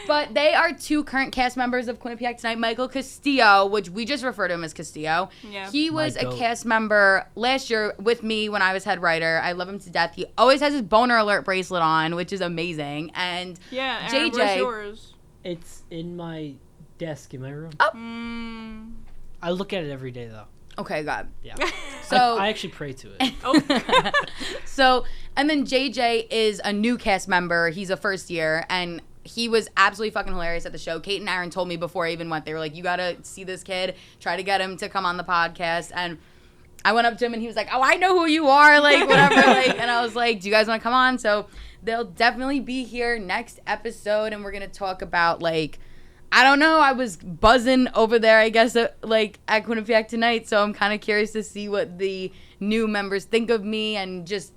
But they are 2 current cast members of Quinnipiac Tonight. Michael Castillo, which we just refer to him as Castillo. Yeah. He was My a goat. cast member last year with me when I was head writer. I love him to death. He always has his boner alert bracelet on, which is amazing. And Yeah, Aaron, where's yours? It's in my desk in my room. Mm. I look at it every day, though. okay, God. Yeah. So I actually pray to it. So, and then JJ is a new cast member. He's a first year, and he was absolutely fucking hilarious at the show. Kate and Aaron told me before I even went, they were like, you gotta see this kid, try to get him to come on the podcast. And I went up to him and he was like, oh, I know who you are, like, whatever. Like, and I was like, do you guys want to come on? So they'll definitely be here next episode, and we're gonna talk about, like, I don't know, I was buzzing over there, I guess, like, at Quinnipiac Tonight, so I'm kind of curious to see what the new members think of me and just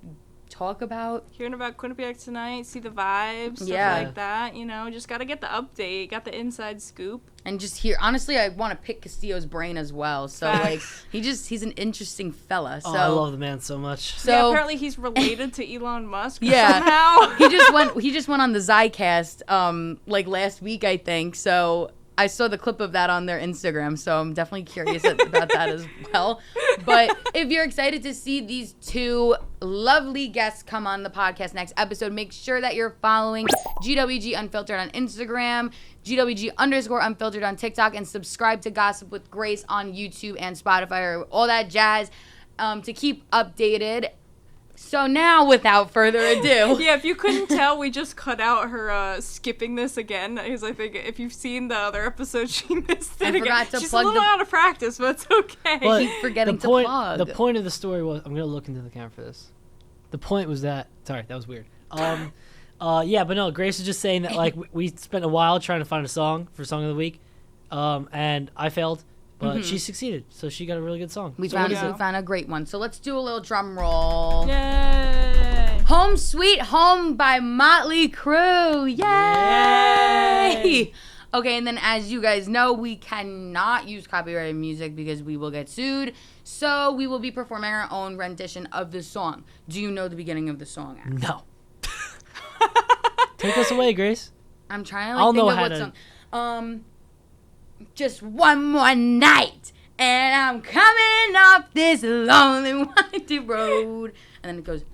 talk about. Hearing about Quinnipiac Tonight, see the vibes, stuff Yeah. like that, you know, just gotta get the update, got the inside scoop. And just hear, honestly, I want to pick Castillo's brain as well. So, like, he's an interesting fella. So, Oh, I love the man so much. so Yeah, apparently he's related to Elon Musk Yeah. somehow. he just went on the Zycast, like, last week, I think. So I saw the clip of that on their Instagram, so I'm definitely curious about that as well. But if you're excited to see these 2 lovely guests come on the podcast next episode, make sure that you're following GWG Unfiltered on Instagram, GWG_Unfiltered on TikTok, and subscribe to Gossip with Grace on YouTube and Spotify, or all that jazz, to keep updated. So now, without further ado, Yeah, if you couldn't tell, we just cut out her skipping this again, because I think if you've seen the other episode, she missed it I again. forgot to She's plug a little out of practice, but it's okay. But keep forgetting the point, to plug. The point of the story was, I'm gonna look into the camera for this. The point was that, sorry, that was weird. Yeah, but no, Grace was just saying that, like, we spent a while trying to find a song for Song of the Week, and I failed, but she succeeded, so she got a really good song. we So what found, is go. we found a great one. So let's do a little drum roll. Yay! Home Sweet Home by Motley Crue. Yay! Yay! Okay, and then as you guys know, we cannot use copyrighted music because we will get sued. So we will be performing our own rendition of the song. Do you know the beginning of the song? Aaron? No. Take us away, Grace. I'm trying to, like, I'll think know of how what to- song. Just one more night, and I'm coming up this lonely, winding road. And then it goes,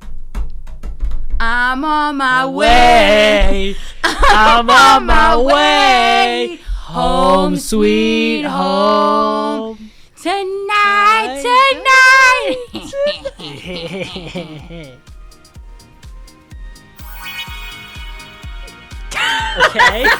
I'm on my way. I'm on my way. Home sweet home. Tonight. Okay.